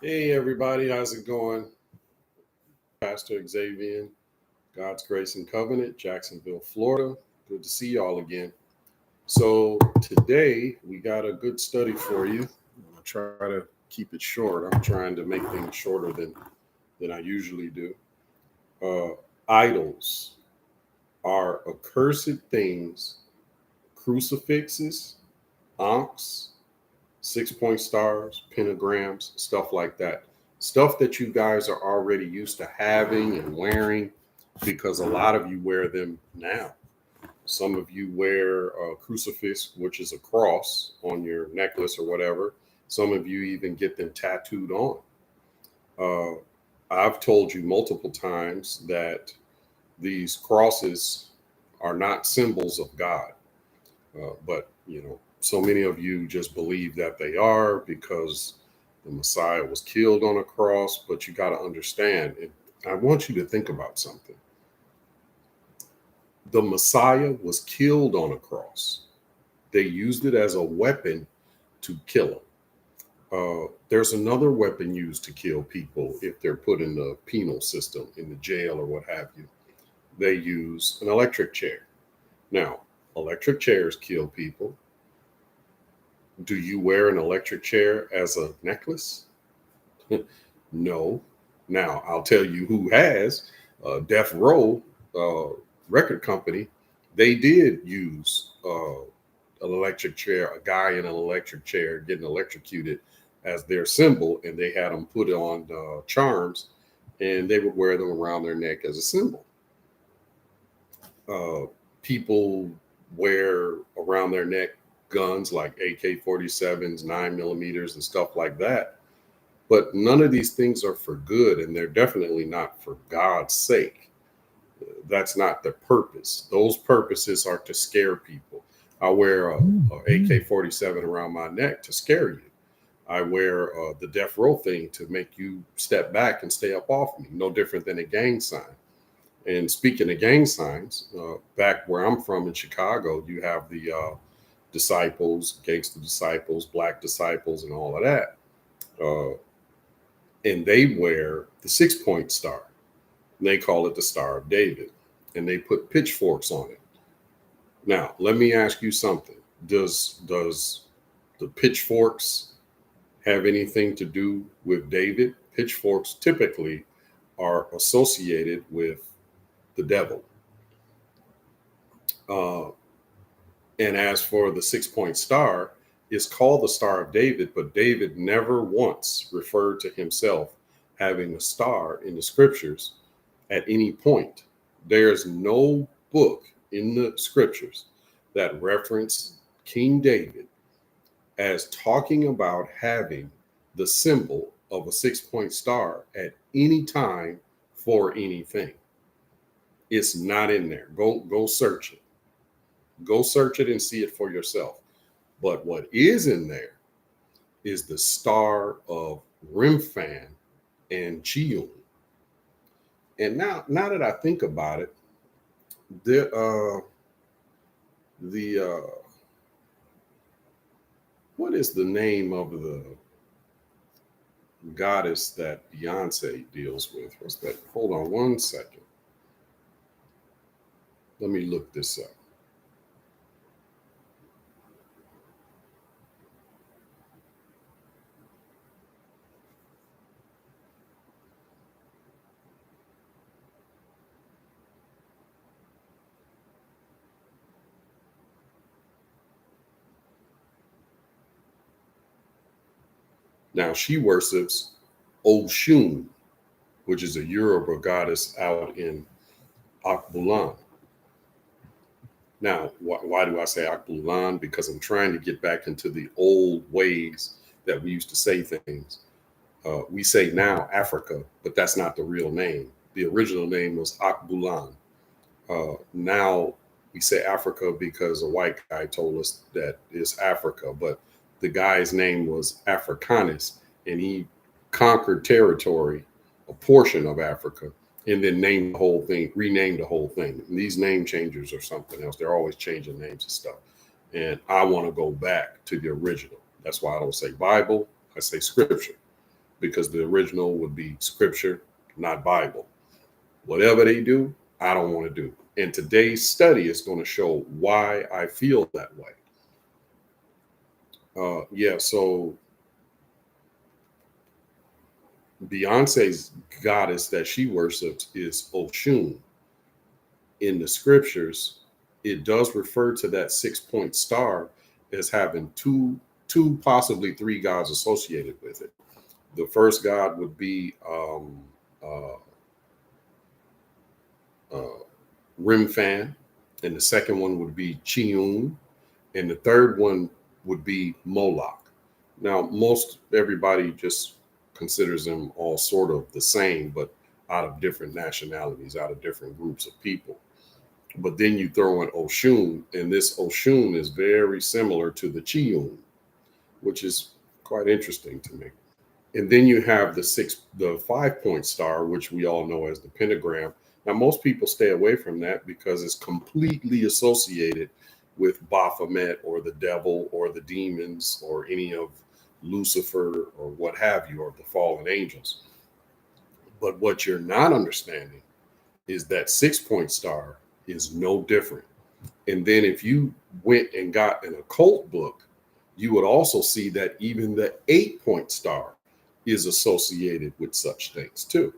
Hey everybody, how's it going? Pastor Xavier, God's Grace and Covenant, Jacksonville, Florida. Good to see y'all again. So today we got a good study for you. I'll try to keep it short. I'm trying to make things shorter than I usually do. Idols are accursed things, crucifixes, ankhs, 6-point stars, pentagrams, stuff like that. Stuff that you guys are already used to having and wearing because a lot of you wear them now. Some of you wear a crucifix, which is a cross on your necklace or whatever. Some of you even get them tattooed on. I've told you multiple times that these crosses are not symbols of God. But, so many of you just believe that they are because the Messiah was killed on a cross. But you got to understand, I want you to think about something. The Messiah was killed on a cross. They used it as a weapon to kill him. There's another weapon used to kill people if they're put in the penal system, in the jail or what have you. They use an electric chair. Now, electric chairs kill people. Do you wear an electric chair as a necklace? No. Now, I'll tell you who has. Death Row record company, they did use an electric chair, a guy in an electric chair getting electrocuted as their symbol, and they had them put on charms, and they would wear them around their neck as a symbol. People wear around their neck guns like AK-47s, 9mm, and stuff like that. But none of these things are for good, and they're definitely not for God's sake. That's not the purpose. Those purposes are to scare people. I wear a AK-47 around my neck to scare you. I wear the death row thing to make you step back and stay up off me. No different than a gang sign. And speaking of gang signs, back where I'm from in Chicago, you have the disciples, gangster disciples, black disciples, and all of that. And they wear the 6-point star. They call it the Star of David, and they put pitchforks on it. Now, let me ask you something. Does the pitchforks have anything to do with David? Pitchforks typically are associated with the devil. And as for the 6-point star, it's called the Star of David, but David never once referred to himself having a star in the scriptures at any point. There's no book in the scriptures that reference King David as talking about having the symbol of a 6-point star at any time for anything. It's not in there. Go search it. Go search it and see it for yourself. But what is in there is the star of Remphan and Chiun. And now that I think about it, what is the name of the goddess that Beyonce deals with? What's that? Hold on one second. Let me look this up. Now, she worships Oshun, which is a Yoruba goddess out in Akbulan. Now, why do I say Akbulan? Because I'm trying to get back into the old ways that we used to say things. We say now Africa, but that's not the real name. The original name was Akbulan. Now we say Africa because a white guy told us that it's Africa, but the guy's name was Africanus, and he conquered territory, a portion of Africa, and then named the whole thing, renamed the whole thing. And these name changers are something else. They're always changing names and stuff. And I want to go back to the original. That's why I don't say Bible, I say scripture. because the original would be scripture, not Bible. Whatever they do, I don't want to do. And today's study is going to show why I feel that way. So Beyonce's goddess that she worships is Oshun. In the scriptures, it does refer to that 6-point star as having two, possibly three gods associated with it. The first god would be Rimfan, and the second one would be Chiun, and the third one would be Moloch. Now, everybody just considers them all sort of the same, but out of different nationalities, out of different groups of people. But then you throw in Oshun, and this Oshun is very similar to the Chiun, which is quite interesting to me. And then you have the 5-point star, which we all know as the pentagram. Now, most people stay away from that because it's completely associated with Baphomet or the devil or the demons or any of Lucifer or what have you, or the fallen angels. But what you're not understanding is that 6-point star is no different. And then if you went and got an occult book, you would also see that even the 8-point star is associated with such things too.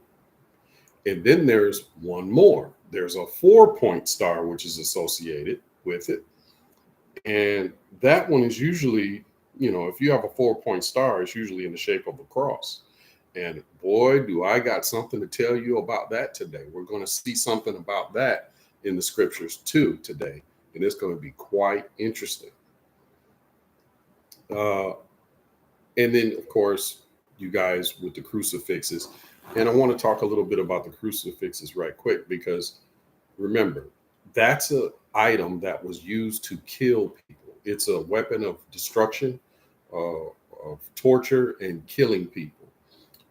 And then there's one more. There's a 4-point star, which is associated with it. And that one is usually, if you have a 4-point star, it's usually in the shape of a cross. And boy, do I got something to tell you about that today. We're going to see something about that in the scriptures too today. And it's going to be quite interesting. And then, of course, you guys with the crucifixes. And I want to talk a little bit about the crucifixes right quick, because remember, that's an item that was used to kill people. It's a weapon of destruction, of torture, and killing people.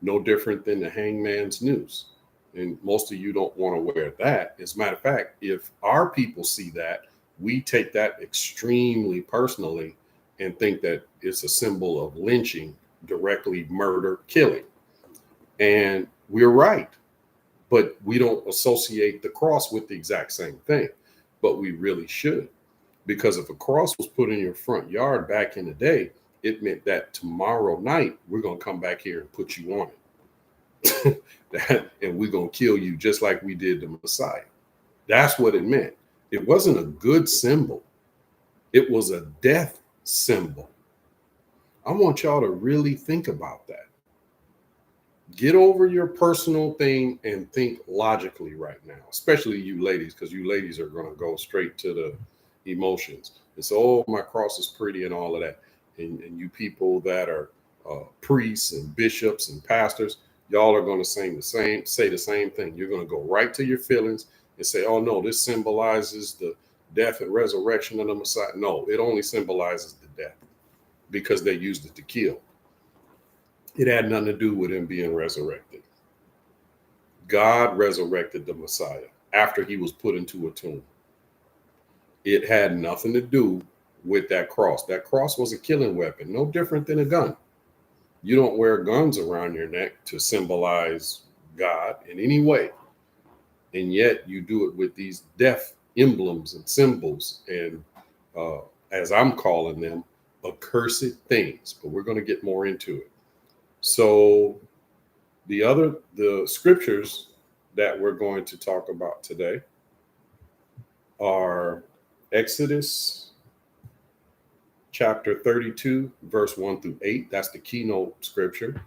No different than the hangman's noose. And most of you don't want to wear that. As a matter of fact, if our people see that, we take that extremely personally and think that it's a symbol of lynching, directly murder, killing. And we're right. But we don't associate the cross with the exact same thing. But we really should. Because if a cross was put in your front yard back in the day, it meant that tomorrow night, we're going to come back here and put you on it. And we're going to kill you just like we did the Messiah. That's what it meant. It wasn't a good symbol. It was a death symbol. I want y'all to really think about that. Get over your personal thing and think logically right now, especially you ladies, because you ladies are going to go straight to the emotions. It's, oh, my cross is pretty and all of that. And you people that are priests and bishops and pastors, y'all are going to say the same thing. You're going to go right to your feelings and say, oh, no, this symbolizes the death and resurrection of the Messiah. No, it only symbolizes the death because they used it to kill. It had nothing to do with him being resurrected. God resurrected the Messiah after he was put into a tomb. It had nothing to do with that cross. That cross was a killing weapon, no different than a gun. You don't wear guns around your neck to symbolize God in any way. And yet you do it with these death emblems and symbols and, as I'm calling them, accursed things. But we're going to get more into it. So the scriptures that we're going to talk about today are Exodus chapter 32, verse 1-8. That's the keynote scripture.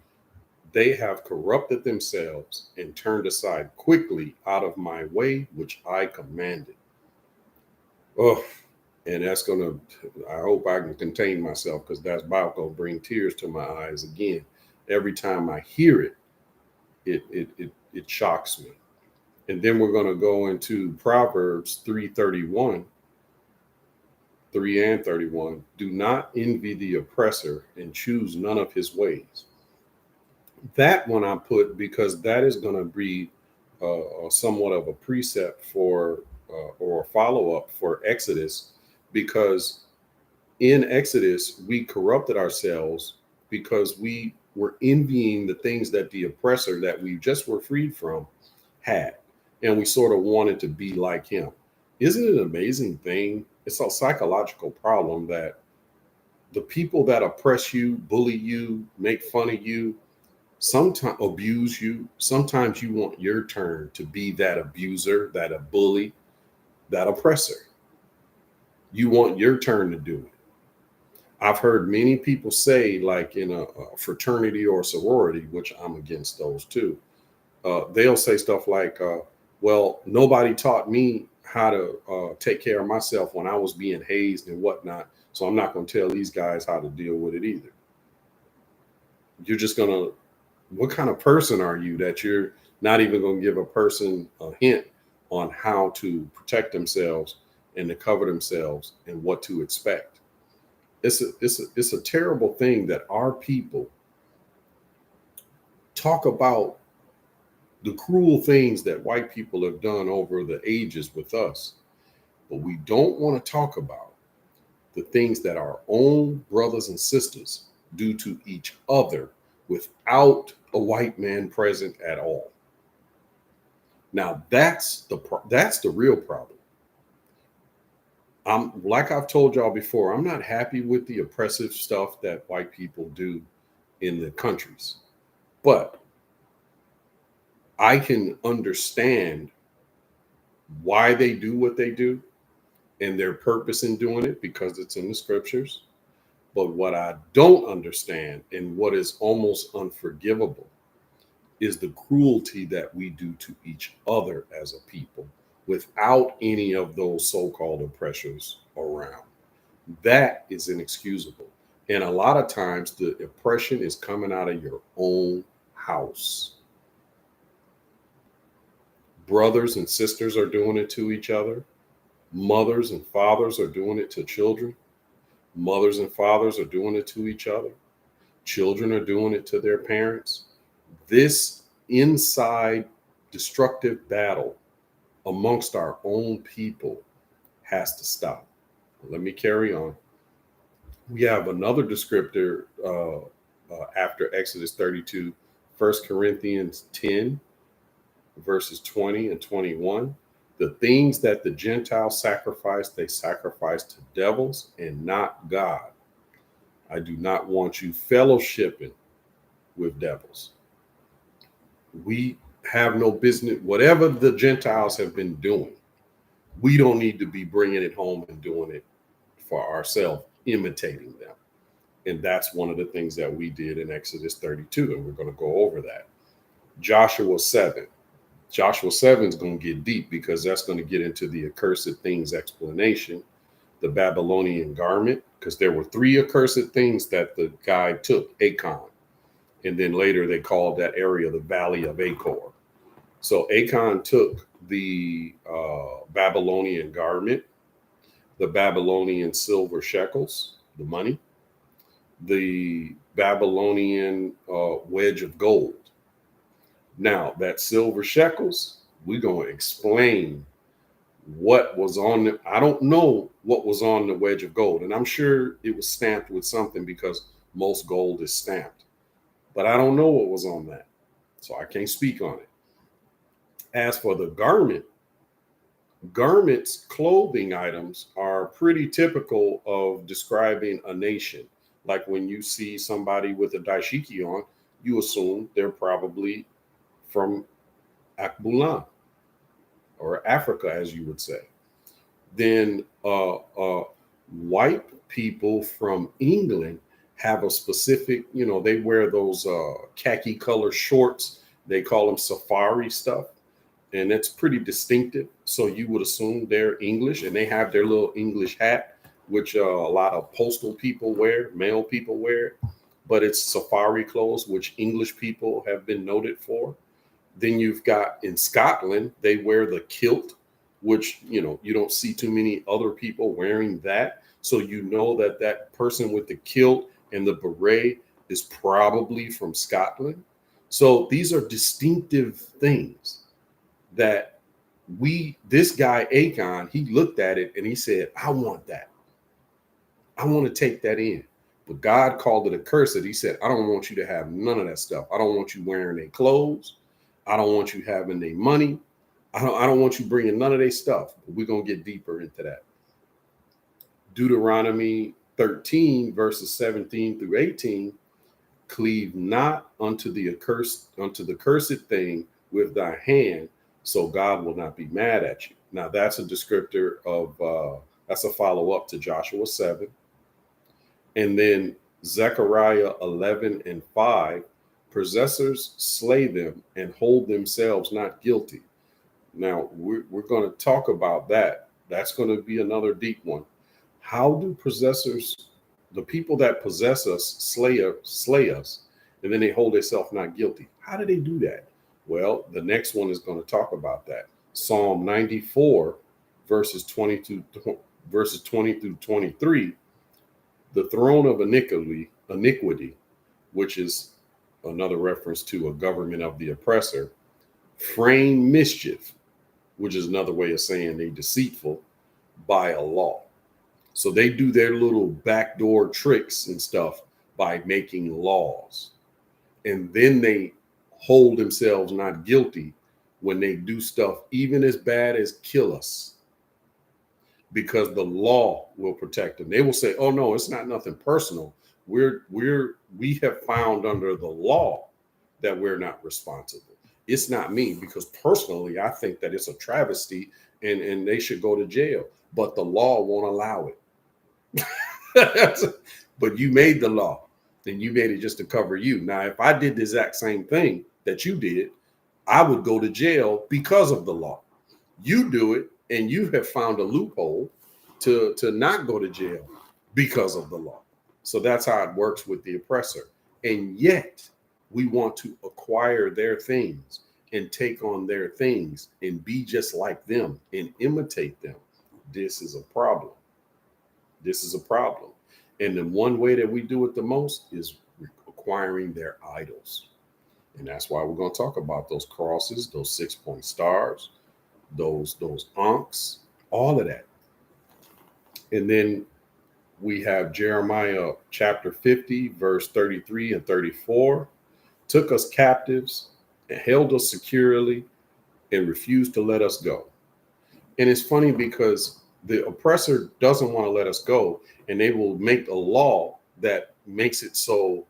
They have corrupted themselves and turned aside quickly out of my way, which I commanded. Oh, and that's going to, I hope I can contain myself, because that's about going to bring tears to my eyes again. Every time I hear it, it shocks me. And then we're going to go into Proverbs 3:31. 3 and 31. Do not envy the oppressor and choose none of his ways. That one I put because that is going to be somewhat of a precept for or a follow-up for Exodus, because in Exodus we corrupted ourselves because we were envying the things that the oppressor that we just were freed from had. And we sort of wanted to be like him. Isn't it an amazing thing? It's a psychological problem that the people that oppress you, bully you, make fun of you, sometimes abuse you, sometimes you want your turn to be that abuser, that a bully, that oppressor. You want your turn to do it. I've heard many people say, like in a fraternity or sorority, which I'm against those too, they'll say stuff like, well, nobody taught me how to take care of myself when I was being hazed and whatnot. So I'm not going to tell these guys how to deal with it either. You're just going to, what kind of person are you that you're not even going to give a person a hint on how to protect themselves and to cover themselves and what to expect? It's a terrible thing that our people talk about the cruel things that white people have done over the ages with us, but we don't want to talk about the things that our own brothers and sisters do to each other without a white man present at all. Now that's the real problem. Like I've told y'all before, I'm not happy with the oppressive stuff that white people do in the countries, but I can understand why they do what they do and their purpose in doing it because it's in the scriptures. But what I don't understand and what is almost unforgivable is the cruelty that we do to each other as a people without any of those so-called oppressors around. That is inexcusable. And a lot of times the oppression is coming out of your own house. Brothers and sisters are doing it to each other. Mothers and fathers are doing it to children. Mothers and fathers are doing it to each other. Children are doing it to their parents. This inside destructive battle amongst our own people has to stop. Let me carry on. We have another descriptor after Exodus 32, 1 Corinthians 10, verses 20 and 21. The things that the Gentiles sacrifice, they sacrifice to devils and not God. I do not want you fellowshipping with devils. We have no business, whatever the Gentiles have been doing, we don't need to be bringing it home and doing it for ourselves, imitating them. And that's one of the things that we did in Exodus 32, and we're going to go over that. Joshua 7. Joshua 7 is going to get deep because that's going to get into the accursed things explanation, the Babylonian garment, because there were 3 accursed things that the guy took, Achan. And then later they called that area the Valley of Achor. So Achan took the Babylonian garment, the Babylonian silver shekels, the money, the Babylonian wedge of gold. Now, that silver shekels, we're going to explain what was on the, I don't know what was on the wedge of gold. And I'm sure it was stamped with something because most gold is stamped. But I don't know what was on that. So I can't speak on it. As for the garments, clothing items are pretty typical of describing a nation. Like when you see somebody with a dashiki on, you assume they're probably from Akbulan or Africa, as you would say. Then white people from England have a specific, they wear those khaki color shorts. They call them safari stuff. And it's pretty distinctive. So you would assume they're English, and they have their little English hat, which a lot of postal people wear, male people wear, but it's safari clothes, which English people have been noted for. Then you've got in Scotland, they wear the kilt, which, you don't see too many other people wearing that. So you know that that person with the kilt and the beret is probably from Scotland. So these are distinctive things that this guy, Achan, he looked at it and he said, I want that. I want to take that in. But God called it accursed. He said, I don't want you to have none of that stuff. I don't want you wearing their clothes. I don't want you having their money. I don't want you bringing none of their stuff. But we're going to get deeper into that. Deuteronomy 13, verses 17 through 18, cleave not unto the cursed thing with thy hand, so God will not be mad at you. Now that's a descriptor of, that's a follow-up to Joshua 7. And then Zechariah 11 and 5, possessors slay them and hold themselves not guilty. Now we're going to talk about that. That's going to be another deep one. How do possessors, the people that possess us, slay us, and then they hold themselves not guilty? How do they do that? Well, the next one is going to talk about that. Psalm 94, verses 20 through 23. The throne of iniquity, which is another reference to a government of the oppressor, frame mischief, which is another way of saying they deceitful, by a law. So they do their little backdoor tricks and stuff by making laws. And then they hold themselves not guilty when they do stuff even as bad as kill us, because the law will protect them. They will say, oh no, it's not nothing personal. We have found under the law that we're not responsible. It's not me, because personally, I think that it's a travesty and they should go to jail, but the law won't allow it. But you made the law and you made it just to cover you. Now, if I did the exact same thing that you did, I would go to jail because of the law. You do it and you have found a loophole to not go to jail because of the law. So that's how it works with the oppressor. And yet we want to acquire their things and take on their things and be just like them and imitate them. This is a problem. This is a problem. And the one way that we do it the most is acquiring their idols. And that's why we're going to talk about those crosses, those 6-point stars, those ankhs, all of that. And then we have Jeremiah chapter 50, verse 33 and 34. Took us captives and held us securely and refused to let us go. And it's funny because the oppressor doesn't want to let us go, and they will make a law that makes it so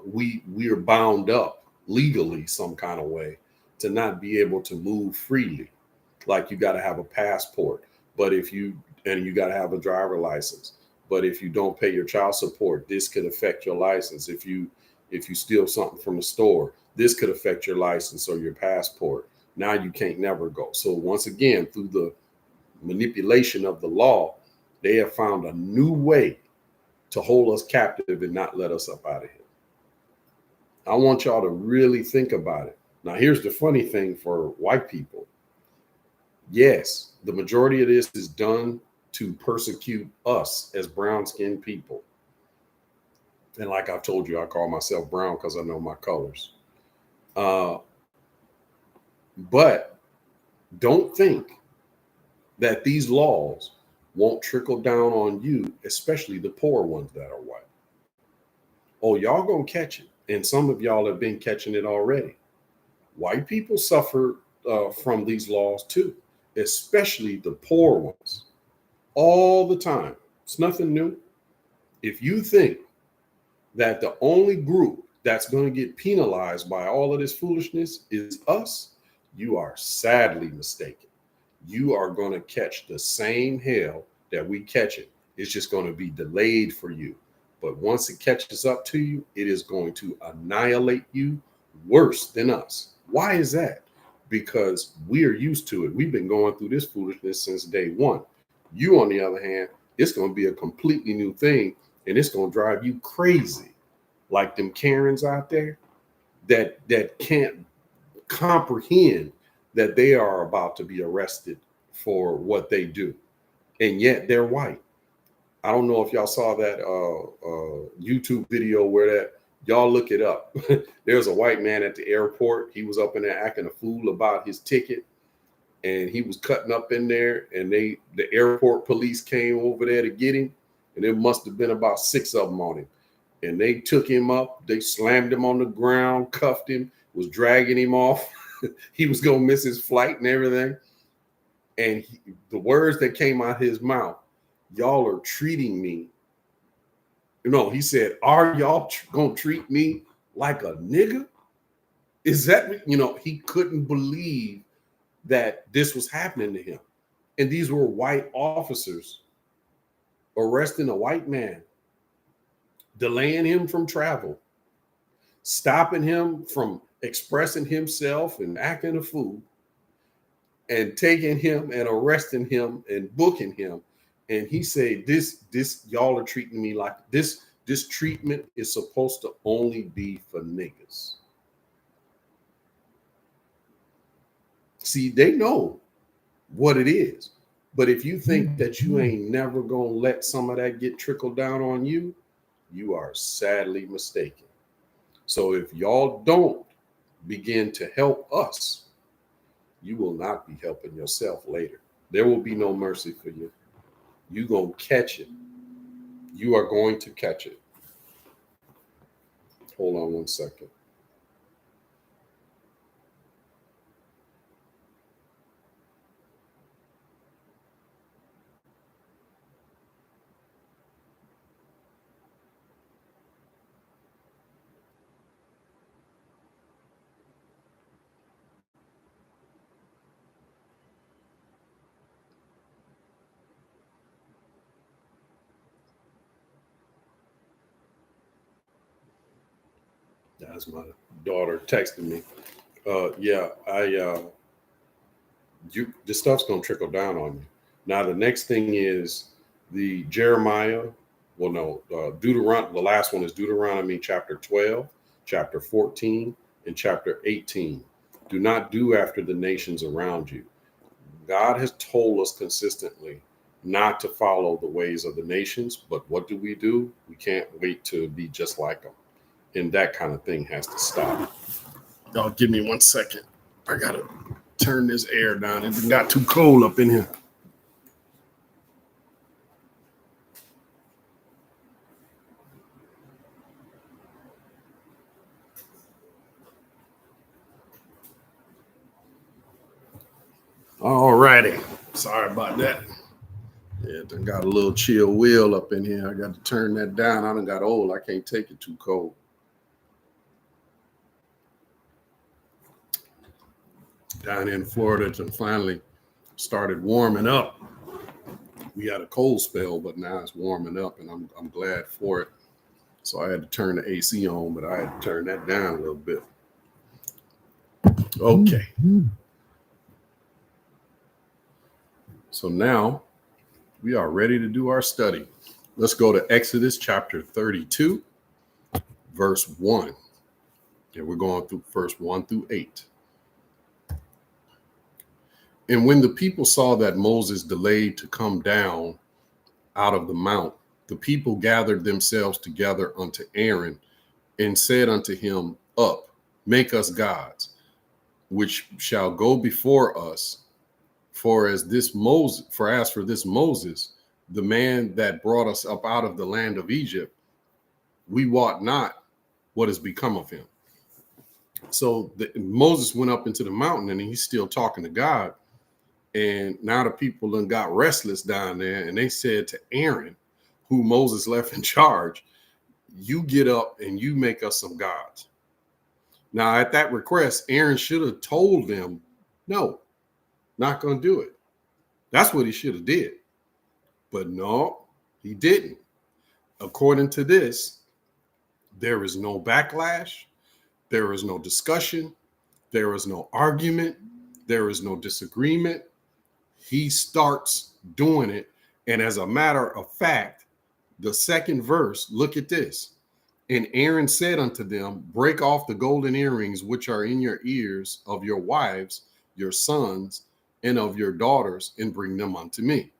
we are bound up legally some kind of way to not be able to move freely. Like you got to have a passport, but you got to have a driver license. But if you don't pay your child support, this could affect your license. If you steal something from the store, this could affect your license or your passport. Now you can't never go. So once again, through the manipulation of the law, they have found a new way to hold us captive and not let us up out of here. I want y'all to really think about it. Now, here's the funny thing for white people. Yes, the majority of this is done to persecute us as brown-skinned people. And like I've told you, I call myself brown because I know my colors. But don't think that these laws won't trickle down on you, especially the poor ones that are white. Oh, y'all gonna catch it. And some of y'all have been catching it already. White people suffer from these laws too, especially the poor ones, all the time. It's nothing new. If you think that the only group that's going to get penalized by all of this foolishness is us, you are sadly mistaken. You are going to catch the same hell that we catch it. It's just going to be delayed for you. But once it catches up to you, it is going to annihilate you worse than us. Why is that? Because we are used to it. We've been going through this foolishness since day one. You, on the other hand, it's going to be a completely new thing, and it's going to drive you crazy. Like them Karens out there that can't comprehend that they are about to be arrested for what they do, and yet they're white. I don't know if y'all saw that YouTube video where that, y'all look it up. There's a white man at the airport. He was up in there acting a fool about his ticket, and he was cutting up in there, and the airport police came over there to get him, and there must have been about 6 of them on him. and they took him up. They slammed him on the ground, cuffed him, was dragging him off. He was going to miss his flight and everything. And the words that came out his mouth, y'all are treating me. No, he said, are y'all going to treat me like a nigga? Is that, he couldn't believe that this was happening to him. And these were white officers arresting a white man, delaying him from travel, stopping him from expressing himself and acting a fool, and taking him and arresting him and booking him. And he said, this y'all are treating me like this. This treatment is supposed to only be for niggas. See, they know what it is. But if you think that you ain't never gonna let some of that get trickled down on you, you are sadly mistaken. So if y'all don't begin to help us, you will not be helping yourself later. There will be no mercy for you. You're gonna catch it. You are going to catch it. Hold on one second. That's my daughter texting me. This stuff's gonna trickle down on you. Now the next thing is the Jeremiah. Well, no, Deuteronomy. The last one is Deuteronomy chapter 12, chapter 14, and chapter 18. Do not do after the nations around you. God has told us consistently not to follow the ways of the nations, but what do? We can't wait to be just like them. And that kind of thing has to stop. Y'all give me 1 second. I gotta turn this air down. It got too cold up in here. All righty. Sorry about that. Yeah, I got a little chill wheel up in here. I got to turn that down. I done got old. I can't take it too cold. Down in Florida, it finally started warming up. We had a cold spell, but now it's warming up, and I'm glad for it. So I had to turn the AC on, but I had to turn that down a little bit. Okay. So now we are ready to do our study. Let's go to Exodus chapter 32, verse 1. And we're going through verse 1 through 8. And when the people saw that Moses delayed to come down out of the mount, the people gathered themselves together unto Aaron and said unto him, Up, make us gods, which shall go before us. For as for this Moses, the man that brought us up out of the land of Egypt, we wot not what has become of him. So Moses went up into the mountain, and he's still talking to God. And now the people done got restless down there, and they said to Aaron, who Moses left in charge, you get up and you make us some gods. Now, at that request, Aaron should have told them, no, not going to do it. That's what he should have did. But no, he didn't. According to this, there is no backlash. There is no discussion. There is no argument. There is no disagreement. He starts doing it. And as a matter of fact, the second verse, look at this. And Aaron said unto them, break off the golden earrings which are in your ears of your wives, your sons, and of your daughters, and bring them unto me.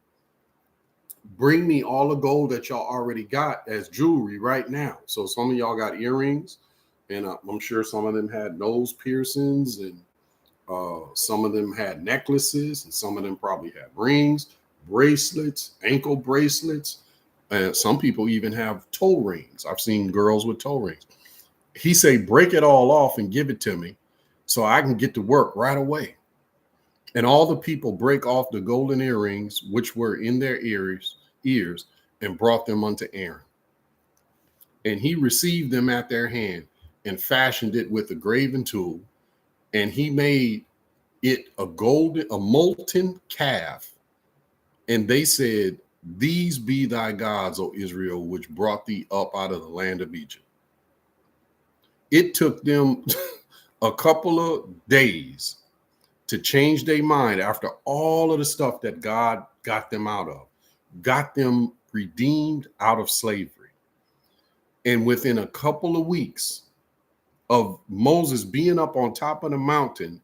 Bring me all the gold that y'all already got as jewelry right now. So some of y'all got earrings, and I'm sure some of them had nose piercings, and some of them had necklaces, and some of them probably had rings, bracelets, ankle bracelets, And some people even have toe rings. I've seen girls with toe rings. He say, break it all off and give it to me so I can get to work right away. And all the people break off the golden earrings, which were in their ears, and brought them unto Aaron. And he received them at their hand and fashioned it with a graven tool. And he made it a molten calf. And they said, these be thy gods, O Israel, which brought thee up out of the land of Egypt. It took them a couple of days to change their mind after all of the stuff that God got them out of, got them redeemed out of slavery. And within a couple of weeks of Moses being up on top of the mountain,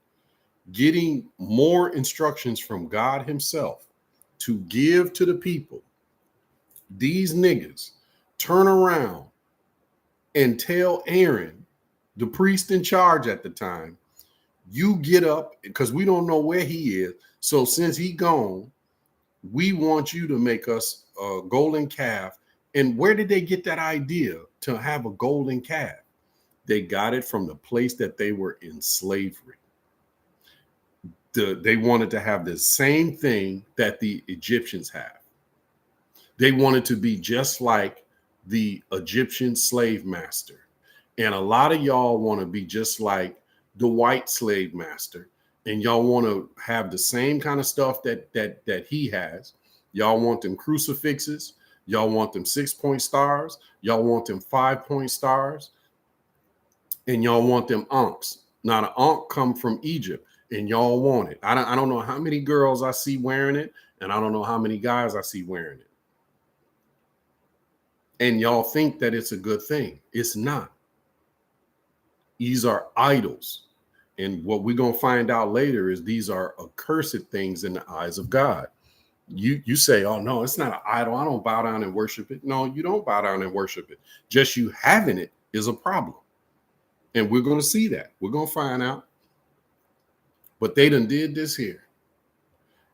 getting more instructions from God himself to give to the people, these niggas turn around and tell Aaron, the priest in charge at the time, you get up, because we don't know where he is. So since he gone, we want you to make us a golden calf. And where did they get that idea to have a golden calf? They got it from the place that they were in slavery. They wanted to have the same thing that the Egyptians have. They wanted to be just like the Egyptian slave master. And a lot of y'all want to be just like the white slave master. And y'all want to have the same kind of stuff that he has. Y'all want them crucifixes. Y'all want them 6-point stars. Y'all want them 5-point stars. And y'all want them ankhs. Now the ankh come from Egypt, and y'all want it. I don't know how many girls I see wearing it, and I don't know how many guys I see wearing it. And y'all think that it's a good thing. It's not. These are idols. And what we're going to find out later is these are accursed things in the eyes of God. You say, oh, no, it's not an idol. I don't bow down and worship it. No, you don't bow down and worship it. Just you having it is a problem. And we're going to see that. We're going to find out. But they done did this here.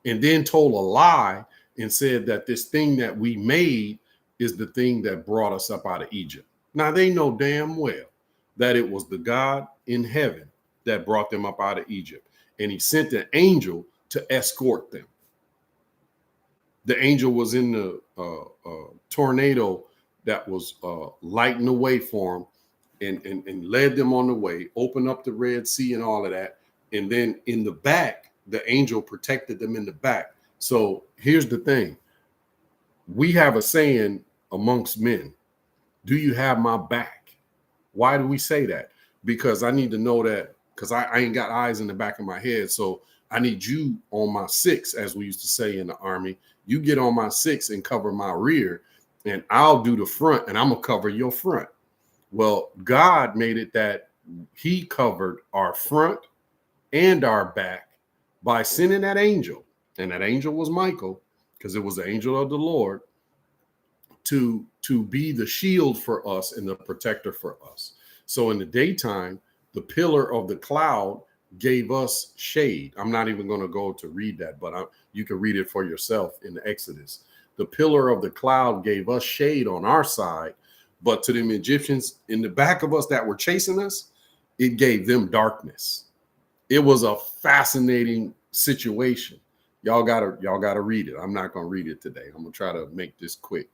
And then told a lie and said that this thing that we made is the thing that brought us up out of Egypt. Now, they know damn well that it was the God in heaven that brought them up out of Egypt. And he sent an angel to escort them. The angel was in the tornado that was lighting the way for them and led them on the way, opened up the Red Sea and all of that. And then in the back, the angel protected them in the back. So here's the thing. We have a saying amongst men, do you have my back? Why do we say that? Because I need to know that, because I ain't got eyes in the back of my head. So I need you on my 6, as we used to say in the Army. You get on my 6 and cover my rear, and I'll do the front, and I'm going to cover your front. Well, God made it that he covered our front and our back by sending that angel. And that angel was Michael, because it was the angel of the Lord, to be the shield for us and the protector for us. So in the daytime, the pillar of the cloud gave us shade. I'm not even going to go to read that, but you can read it for yourself in the Exodus. The pillar of the cloud gave us shade on our side, but to them Egyptians in the back of us that were chasing us, it gave them darkness. It was a fascinating situation. Y'all gotta read it. I'm not gonna read it today. I'm gonna try to make this quick.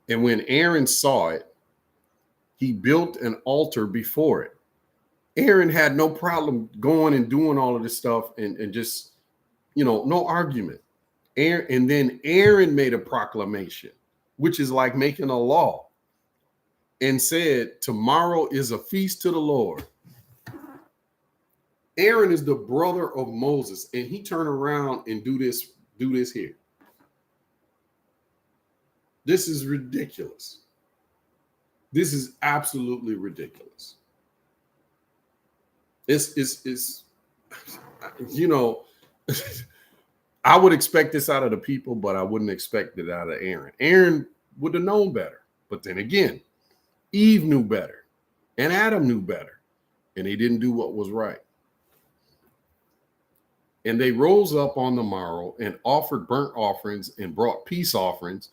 And when Aaron saw it, he built an altar before it. Aaron had no problem going and doing all of this stuff and just, no argument. And then Aaron made a proclamation, which is like making a law, and said, tomorrow is a feast to the Lord. Aaron is the brother of Moses, and he turned around and do this here. This is ridiculous. This is absolutely ridiculous. It's I would expect this out of the people, but I wouldn't expect it out of Aaron. Aaron would have known better. But then again, Eve knew better and Adam knew better, and they didn't do what was right. And they rose up on the morrow and offered burnt offerings and brought peace offerings.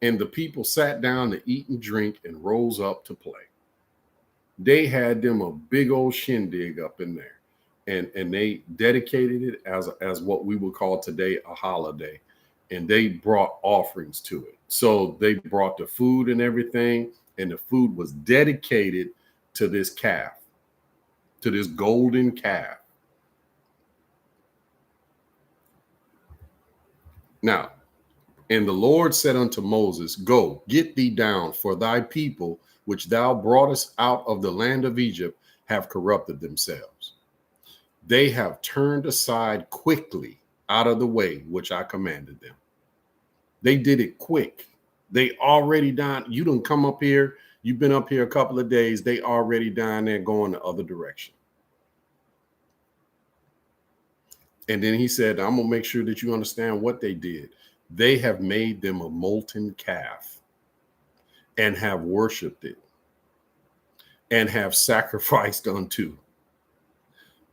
And the people sat down to eat and drink and rose up to play. They had them a big old shindig up in there. And they dedicated it as what we would call today a holiday. And they brought offerings to it. So they brought the food and everything, and the food was dedicated to this calf, to this golden calf. Now, and the Lord said unto Moses, Go, get thee down, for thy people, which thou broughtest out of the land of Egypt, have corrupted themselves. They have turned aside quickly out of the way which I commanded them. They did it quick. They already down. You done come up here. You've been up here a couple of days. They already down there going the other direction. And then he said, I'm going to make sure that you understand what they did. They have made them a molten calf and have worshiped it and have sacrificed unto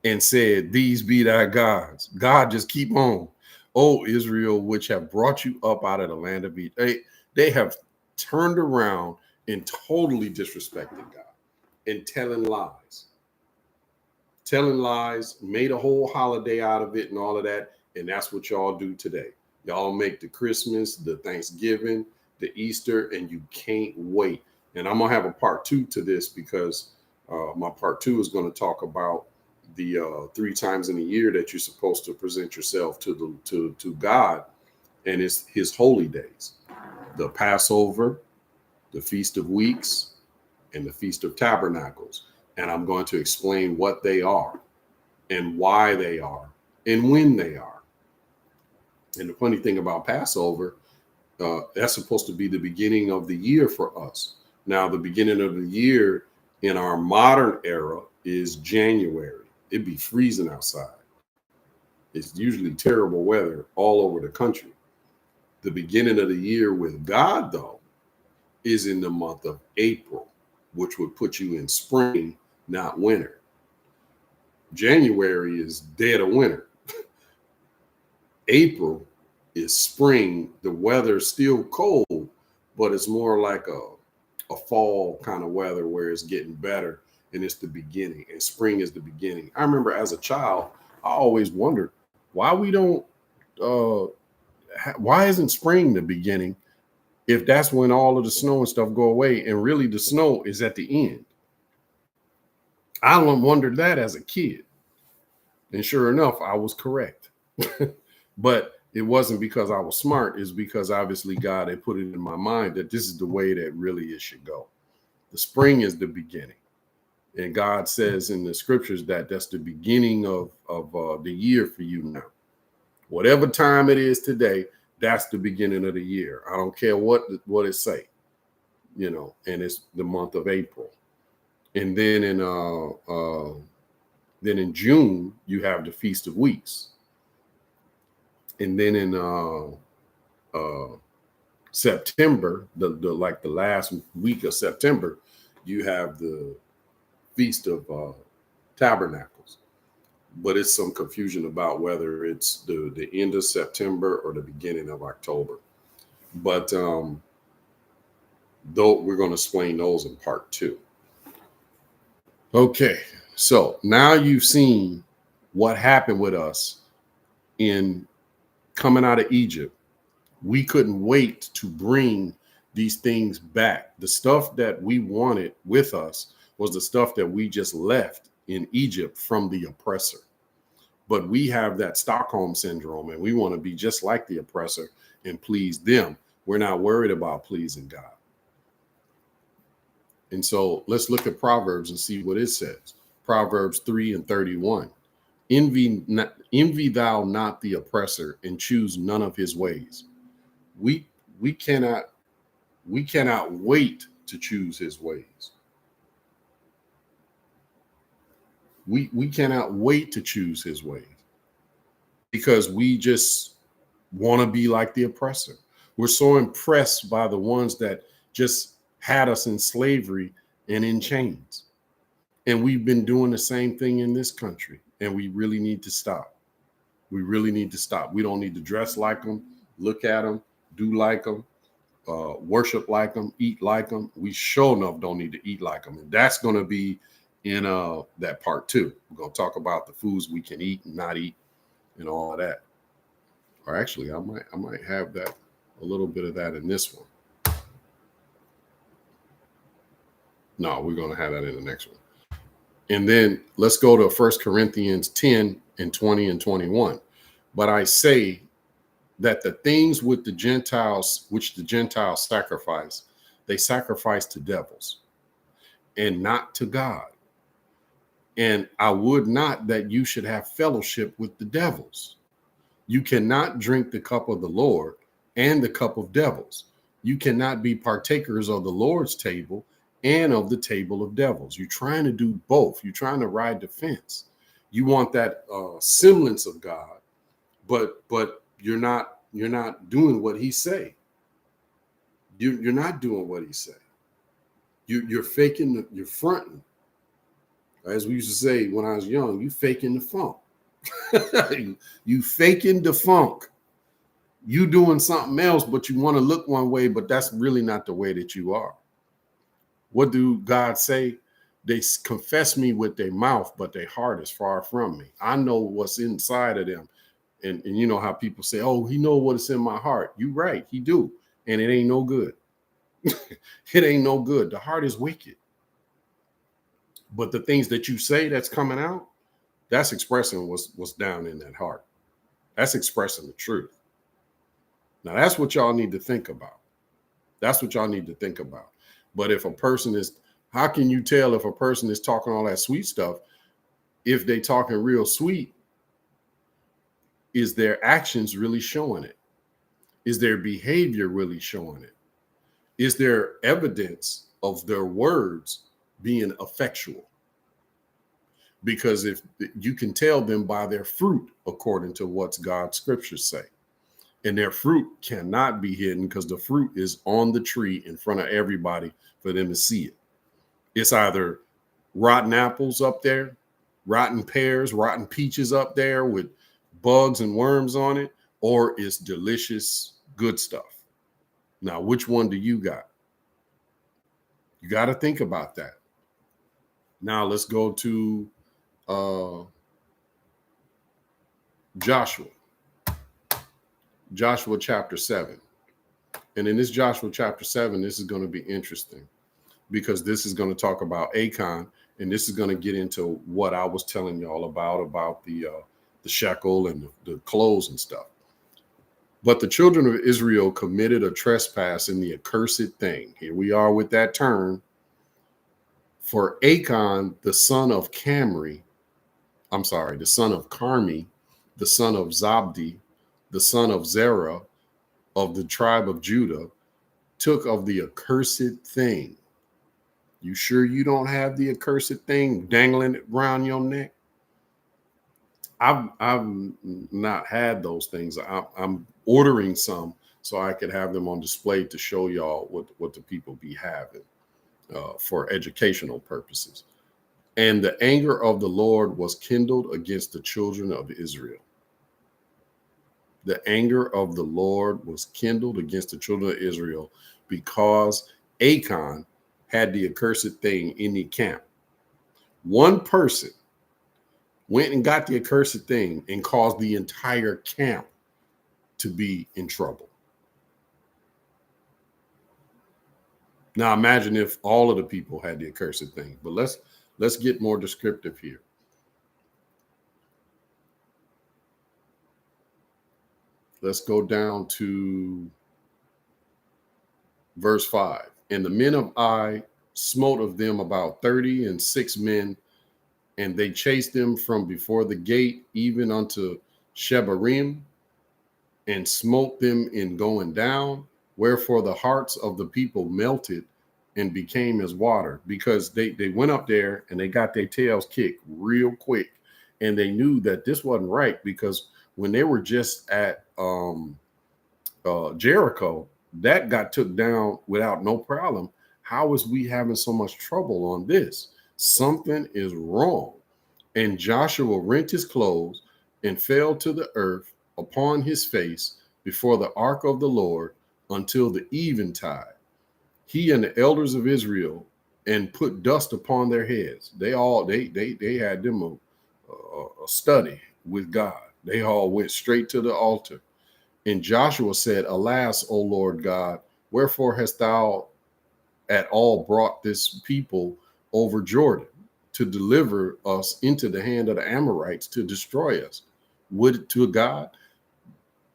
and said, These be thy gods. God, just keep on. O Israel, which have brought you up out of the land of Egypt. They have turned around and totally disrespected God and telling lies. Telling lies, made a whole holiday out of it and all of that. And that's what y'all do today. Y'all make the Christmas, the Thanksgiving, the Easter, and you can't wait. And I'm going to have a part 2 to this because my part 2 is going to talk about the 3 times in a year that you're supposed to present yourself to God, and it's his holy days, the Passover, the Feast of Weeks, and the Feast of Tabernacles. And I'm going to explain what they are and why they are and when they are. And the funny thing about Passover, that's supposed to be the beginning of the year for us. Now, the beginning of the year in our modern era is January. It'd be freezing outside. It's usually terrible weather all over the country. The beginning of the year with God, though, is in the month of April, which would put you in spring, not winter. January is dead of winter. April is spring. The weather's still cold, but it's more like a fall kind of weather where it's getting better. And it's the beginning, and spring is the beginning. I remember as a child, I always wondered why we don't, why isn't spring the beginning if that's when all of the snow and stuff go away, and really the snow is at the end? I wondered that as a kid, and sure enough, I was correct. But it wasn't because I was smart. It's because obviously God had put it in my mind that this is the way that really it should go. The spring is the beginning. And God says in the scriptures that that's the beginning of the year for you now. Whatever time it is today, that's the beginning of the year. I don't care what it say, and it's the month of April. And then in June, you have the Feast of Weeks. And then in September, the last week of September, you have the Feast of Tabernacles. But it's some confusion about whether it's the end of September or the beginning of October. But though we're going to explain those in part 2. Okay, so now you've seen what happened with us in coming out of Egypt. We couldn't wait to bring these things back. The stuff that we wanted with us was the stuff that we just left in Egypt from the oppressor. But we have that Stockholm syndrome, and we want to be just like the oppressor and please them. We're not worried about pleasing God. And so let's look at Proverbs and see what it says. Proverbs 3:31. Envy thou not the oppressor, and choose none of his ways. We cannot wait to choose his ways. We cannot wait to choose his ways because we just want to be like the oppressor. We're so impressed by the ones that just had us in slavery and in chains. And we've been doing the same thing in this country, and we really need to stop. We really need to stop. We don't need to dress like them, look at them, do like them. worship like them, eat like them. We sure enough don't need to eat like them. And that's going to be in that part 2. We're going to talk about the foods we can eat and not eat and all of that. Or actually, I might have that, a little bit of that in this one. No, we're going to have that in the next one. And then let's go to 1 Corinthians 10 and 20 and 21. But I say that the things with the Gentiles, which the Gentiles sacrifice, they sacrifice to devils and not to God. And I would not that you should have fellowship with the devils. You cannot drink the cup of the Lord and the cup of devils. You cannot be partakers of the Lord's table and of the table of devils. You're trying to do both. You're trying to ride the fence. You want that semblance of God, but you're not doing what he say. You're not doing what he say. You're faking. You're fronting. As we used to say when I was young, you faking the funk. You faking the funk. You doing something else, but you want to look one way, but that's really not the way that you are. What do God say? They confess me with their mouth, but their heart is far from me. I know what's inside of them. And you know how people say, oh, he know what's in my heart. You right, he do. And it ain't no good. It ain't no good. The heart is wicked. But the things that you say that's coming out, that's expressing what's down in that heart. That's expressing the truth. Now, that's what y'all need to think about. That's what y'all need to think about. But if a person is, how can you tell if a person is talking all that sweet stuff? If they talking real sweet, is their actions really showing it? Is their behavior really showing it? Is there evidence of their words being effectual? Because if you can tell them by their fruit, according to what God's scriptures say. And their fruit cannot be hidden because the fruit is on the tree in front of everybody for them to see it. It's either rotten apples up there, rotten pears, rotten peaches up there with bugs and worms on it, or it's delicious, good stuff. Now, which one do you got? You got to think about that. Now, let's go to Joshua chapter 7. And in this Joshua chapter 7, this is going to be interesting because this is going to talk about Achan, and this is going to get into what I was telling y'all about the shekel and the clothes and stuff. But the children of Israel committed a trespass in the accursed thing. Here we are with that term. For Achan, the son of Carmi, the son of Zabdi, the son of Zerah of the tribe of Judah, took of the accursed thing. You sure you don't have the accursed thing dangling around your neck? I've not had those things. I'm ordering some so I could have them on display to show y'all what the people be having for educational purposes. And the anger of the Lord was kindled against the children of Israel. The anger of the Lord was kindled against the children of Israel because Achan had the accursed thing in the camp. One person went and got the accursed thing and caused the entire camp to be in trouble. Now imagine if all of the people had the accursed thing, but let's get more descriptive here. Let's go down to verse 5. And the men of Ai smote of them about 36 men, and they chased them from before the gate even unto Shebarim, and smote them in going down. Wherefore the hearts of the people melted and became as water, because they went up there and they got their tails kicked real quick, and they knew that this wasn't right, because when they were just at Jericho, that got took down without no problem. How is we having so much trouble on this? Something is wrong. And Joshua rent his clothes and fell to the earth upon his face before the ark of the Lord until the eventide, he and the elders of Israel, and put dust upon their heads. They had them a study with God. They all went straight to the altar. And Joshua said, Alas, O Lord God, wherefore hast thou at all brought this people over Jordan to deliver us into the hand of the Amorites to destroy us? Would to God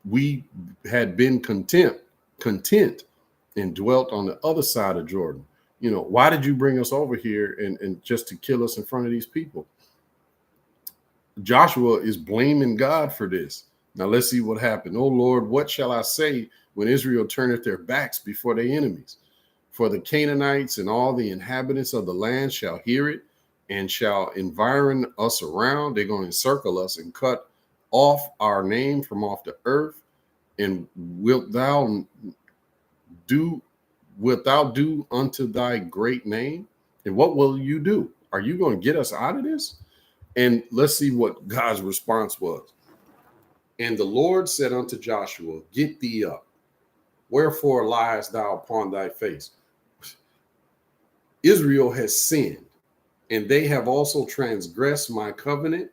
we had been content and dwelt on the other side of Jordan. Why did you bring us over here and just to kill us in front of these people? Joshua is blaming God for this. Now let's see what happened. Oh Lord, what shall I say when Israel turneth their backs before their enemies? For the Canaanites and all the inhabitants of the land shall hear it and shall environ us around. They're going to encircle us and cut off our name from off the earth. And wilt thou do unto thy great name? And what will you do? Are you going to get us out of this? And let's see what God's response was. And the Lord said unto Joshua, Get thee up. Wherefore liest thou upon thy face? Israel has sinned, and they have also transgressed my covenant,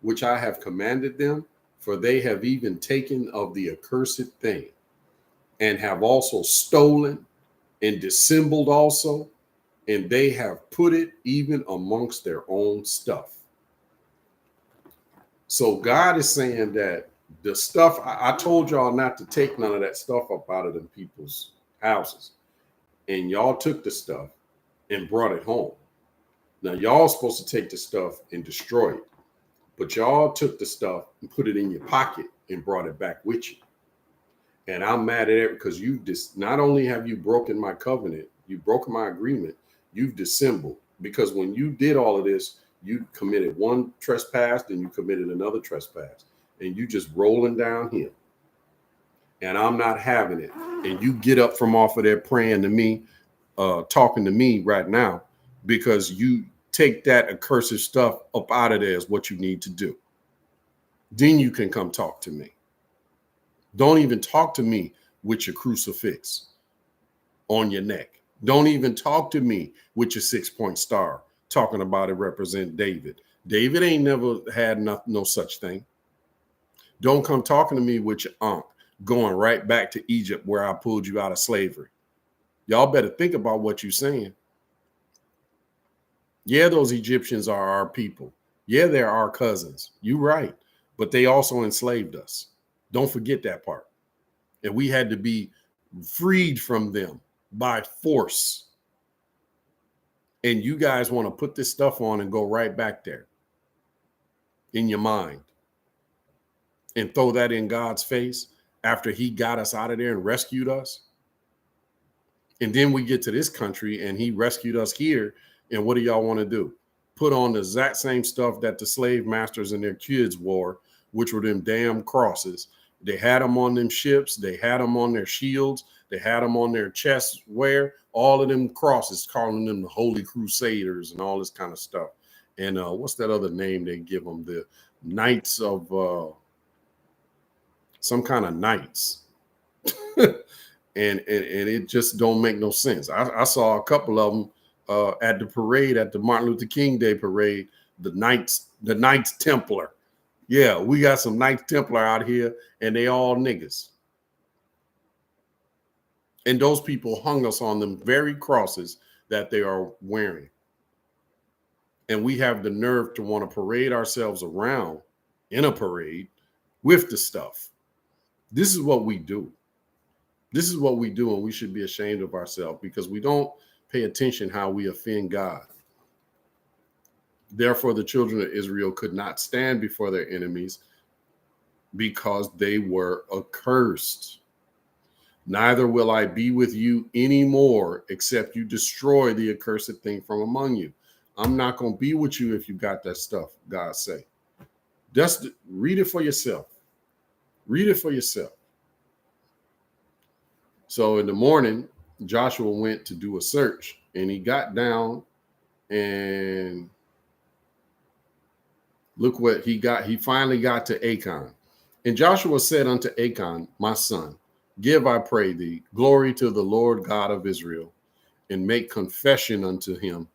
which I have commanded them, for they have even taken of the accursed thing, and have also stolen and dissembled also, and they have put it even amongst their own stuff. So God is saying that the stuff, I told y'all not to take none of that stuff up out of them people's houses. And y'all took the stuff and brought it home. Now y'all supposed to take the stuff and destroy it. But y'all took the stuff and put it in your pocket and brought it back with you. And I'm mad at it because not only have you broken my covenant, you've broken my agreement, you've dissembled. Because when you did all of this, you committed one trespass, then you committed another trespass. And you just rolling downhill. And I'm not having it. And you get up from off of there praying to me, talking to me right now, because you take that accursed stuff up out of there is what you need to do. Then you can come talk to me. Don't even talk to me with your crucifix on your neck. Don't even talk to me with your 6-point star, talking about it represent David. David ain't never had no such thing. Don't come talking to me with your ankh, going right back to Egypt where I pulled you out of slavery. Y'all better think about what you're saying. Yeah, those Egyptians are our people. Yeah, they're our cousins. You're right. But they also enslaved us. Don't forget that part. And we had to be freed from them by force. And you guys want to put this stuff on and go right back there in your mind and throw that in God's face after he got us out of there and rescued us. And then we get to this country and he rescued us here. And what do y'all want to do? Put on the exact same stuff that the slave masters and their kids wore, which were them damn crosses. They had them on them ships. They had them on their shields. They had them on their chest wear. All of them crosses, calling them the Holy Crusaders and all this kind of stuff. And what's that other name they give them? The Knights of some kind of knights. and it just don't make no sense. I saw a couple of them at the parade, at the Martin Luther King Day parade, the Knights Templar. Yeah, we got some Knights Templar out here, and they all niggas. And those people hung us on them very crosses that they are wearing. And we have the nerve to want to parade ourselves around in a parade with the stuff. This is what we do. This is what we do, and we should be ashamed of ourselves because we don't pay attention how we offend God. Therefore, the children of Israel could not stand before their enemies because they were accursed. Neither will I be with you anymore, except you destroy the accursed thing from among you. I'm not going to be with you if you got that stuff, God say. Just read it for yourself. Read it for yourself. So in the morning, Joshua went to do a search, and he got down and look what he got. He finally got to Achan. And Joshua said unto Achan, my son, Give, I pray thee, glory to the Lord God of Israel, and make confession unto him,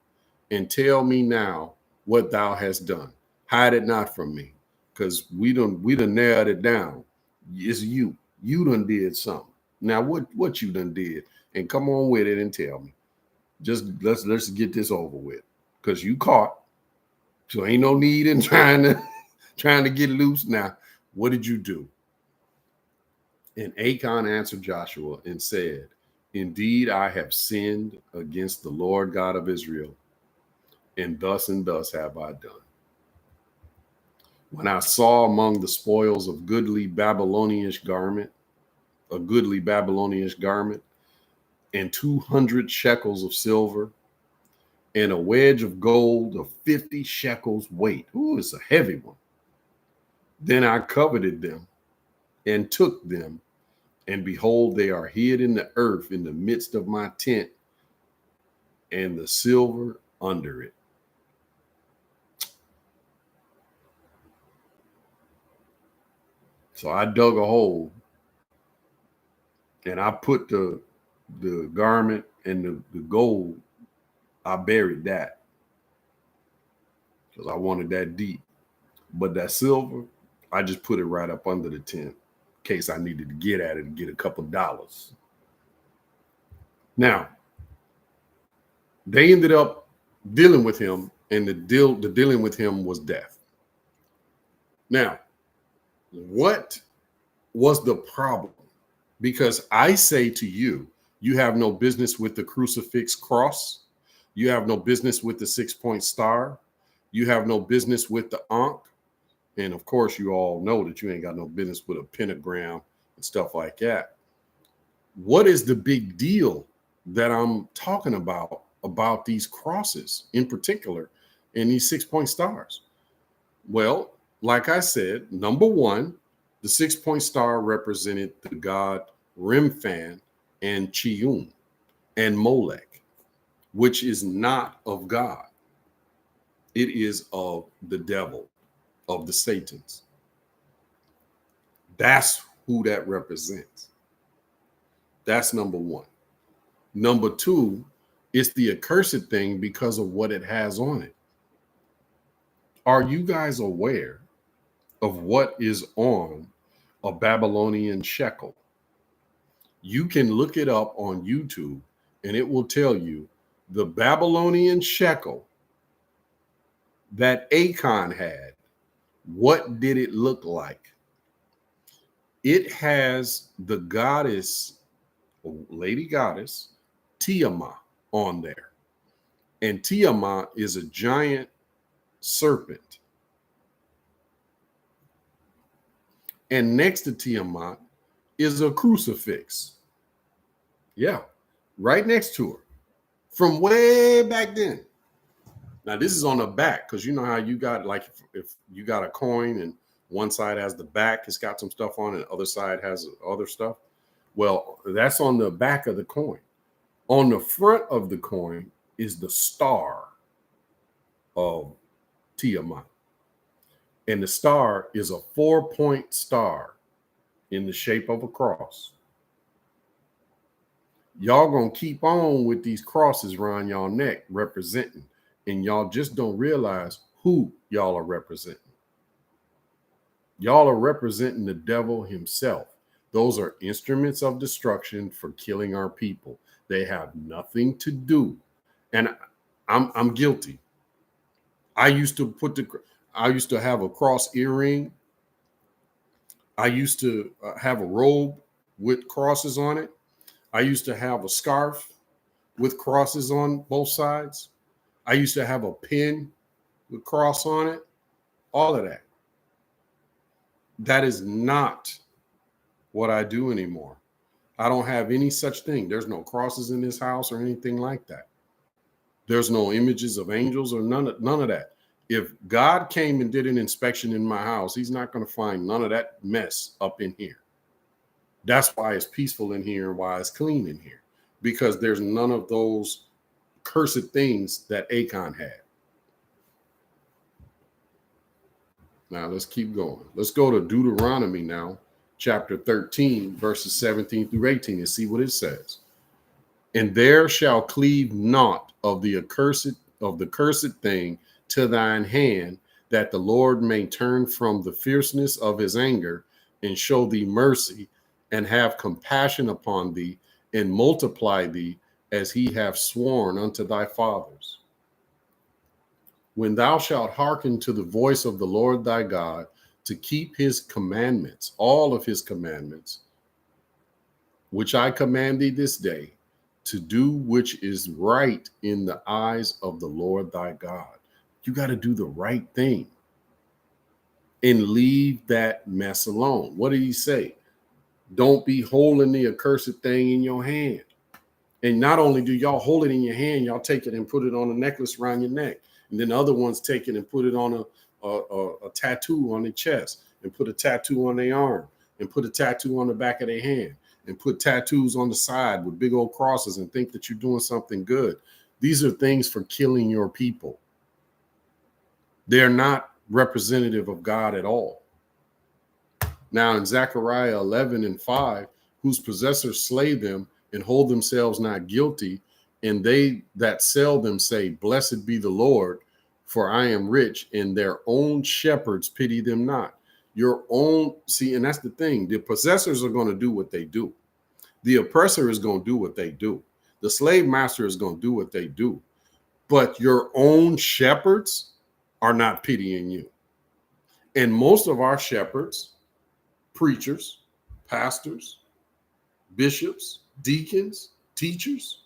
and tell me now what thou hast done. Hide it not from me, because we done nailed it down. It's you. You done did something. Now what you done did, and come on with it and tell me. Just let's get this over with, because you caught. So ain't no need in trying to get loose. Now, what did you do? And Achan answered Joshua and said, indeed, I have sinned against the Lord God of Israel, and thus have I done. When I saw among the spoils of a goodly Babylonian garment, and 200 shekels of silver, and a wedge of gold of 50 shekels weight. Ooh, it's a heavy one. Then I coveted them and took them, and behold, they are hid in the earth in the midst of my tent, and the silver under it. So I dug a hole, and I put the garment and the gold, I buried that because I wanted that deep. But that silver, I just put it right up under the tent in case I needed to get at it and get a couple dollars. Now, they ended up dealing with him, and the dealing with him was death. Now, what was the problem? Because I say to you, you have no business with the crucifix cross. You have no business with the 6-point star. You have no business with the ankh. And of course, you all know that you ain't got no business with a pentagram and stuff like that. What is the big deal that I'm talking about these crosses in particular and these 6-point stars? Well, like I said, number one, the 6-point star represented the god Remphan and Chiun and Molech, which is not of God. It is of the devil, of the Satans. That's who that represents. That's number one. Number two, it's the accursed thing because of what it has on it. Are you guys aware of what is on a Babylonian shekel? You can look it up on YouTube and it will tell you the Babylonian shekel that Achan had. What did it look like? It has the goddess, lady goddess, Tiama on there. And Tiama is a giant serpent. And next to Tiamat is a crucifix. Yeah, right next to her from way back then. Now, this is on the back because you know how you got, like, if you got a coin and one side has the back, it's got some stuff on it, and the other side has other stuff. Well, that's on the back of the coin. On the front of the coin is the star of Tiamat. And the star is a 4-point star in the shape of a cross. Y'all gonna keep on with these crosses around y'all neck representing, and y'all just don't realize who y'all are representing. Y'all are representing the devil himself. Those are instruments of destruction for killing our people. They have nothing to do. And I'm guilty. I used to have a cross earring. I used to have a robe with crosses on it. I used to have a scarf with crosses on both sides. I used to have a pin with cross on it. All of that. That is not what I do anymore. I don't have any such thing. There's no crosses in this house or anything like that. There's no images of angels or none of that. If God came and did an inspection in my house, he's not going to find none of that mess up in here. That's why it's peaceful in here and why it's clean in here, because there's none of those cursed things that Achan had. Now let's keep going. Let's go to Deuteronomy now, chapter 13, verses 17 through 18, and see what it says. And there shall cleave naught of the cursed thing to thine hand, that the Lord may turn from the fierceness of his anger, and show thee mercy, and have compassion upon thee, and multiply thee, as he hath sworn unto thy fathers. When thou shalt hearken to the voice of the Lord thy God, to keep his commandments, all of his commandments, which I command thee this day, to do which is right in the eyes of the Lord thy God. You got to do the right thing and leave that mess alone. What did he say? Don't be holding the accursed thing in your hand. And not only do y'all hold it in your hand, y'all take it and put it on a necklace around your neck. And then other ones take it and put it on a tattoo on their chest, and put a tattoo on their arm, and put a tattoo on the back of their hand, and put tattoos on the side with big old crosses, and think that you're doing something good. These are things for killing your people. They're not representative of God at all. Now in Zechariah 11:5, whose possessors slay them and hold themselves not guilty, and they that sell them say, blessed be the Lord, for I am rich, and their own shepherds pity them not. Your own, see, and that's the thing. The possessors are going to do what they do. The oppressor is going to do what they do. The slave master is going to do what they do. But your own shepherds are not pitying you. And most of our shepherds, preachers, pastors, bishops, deacons, teachers,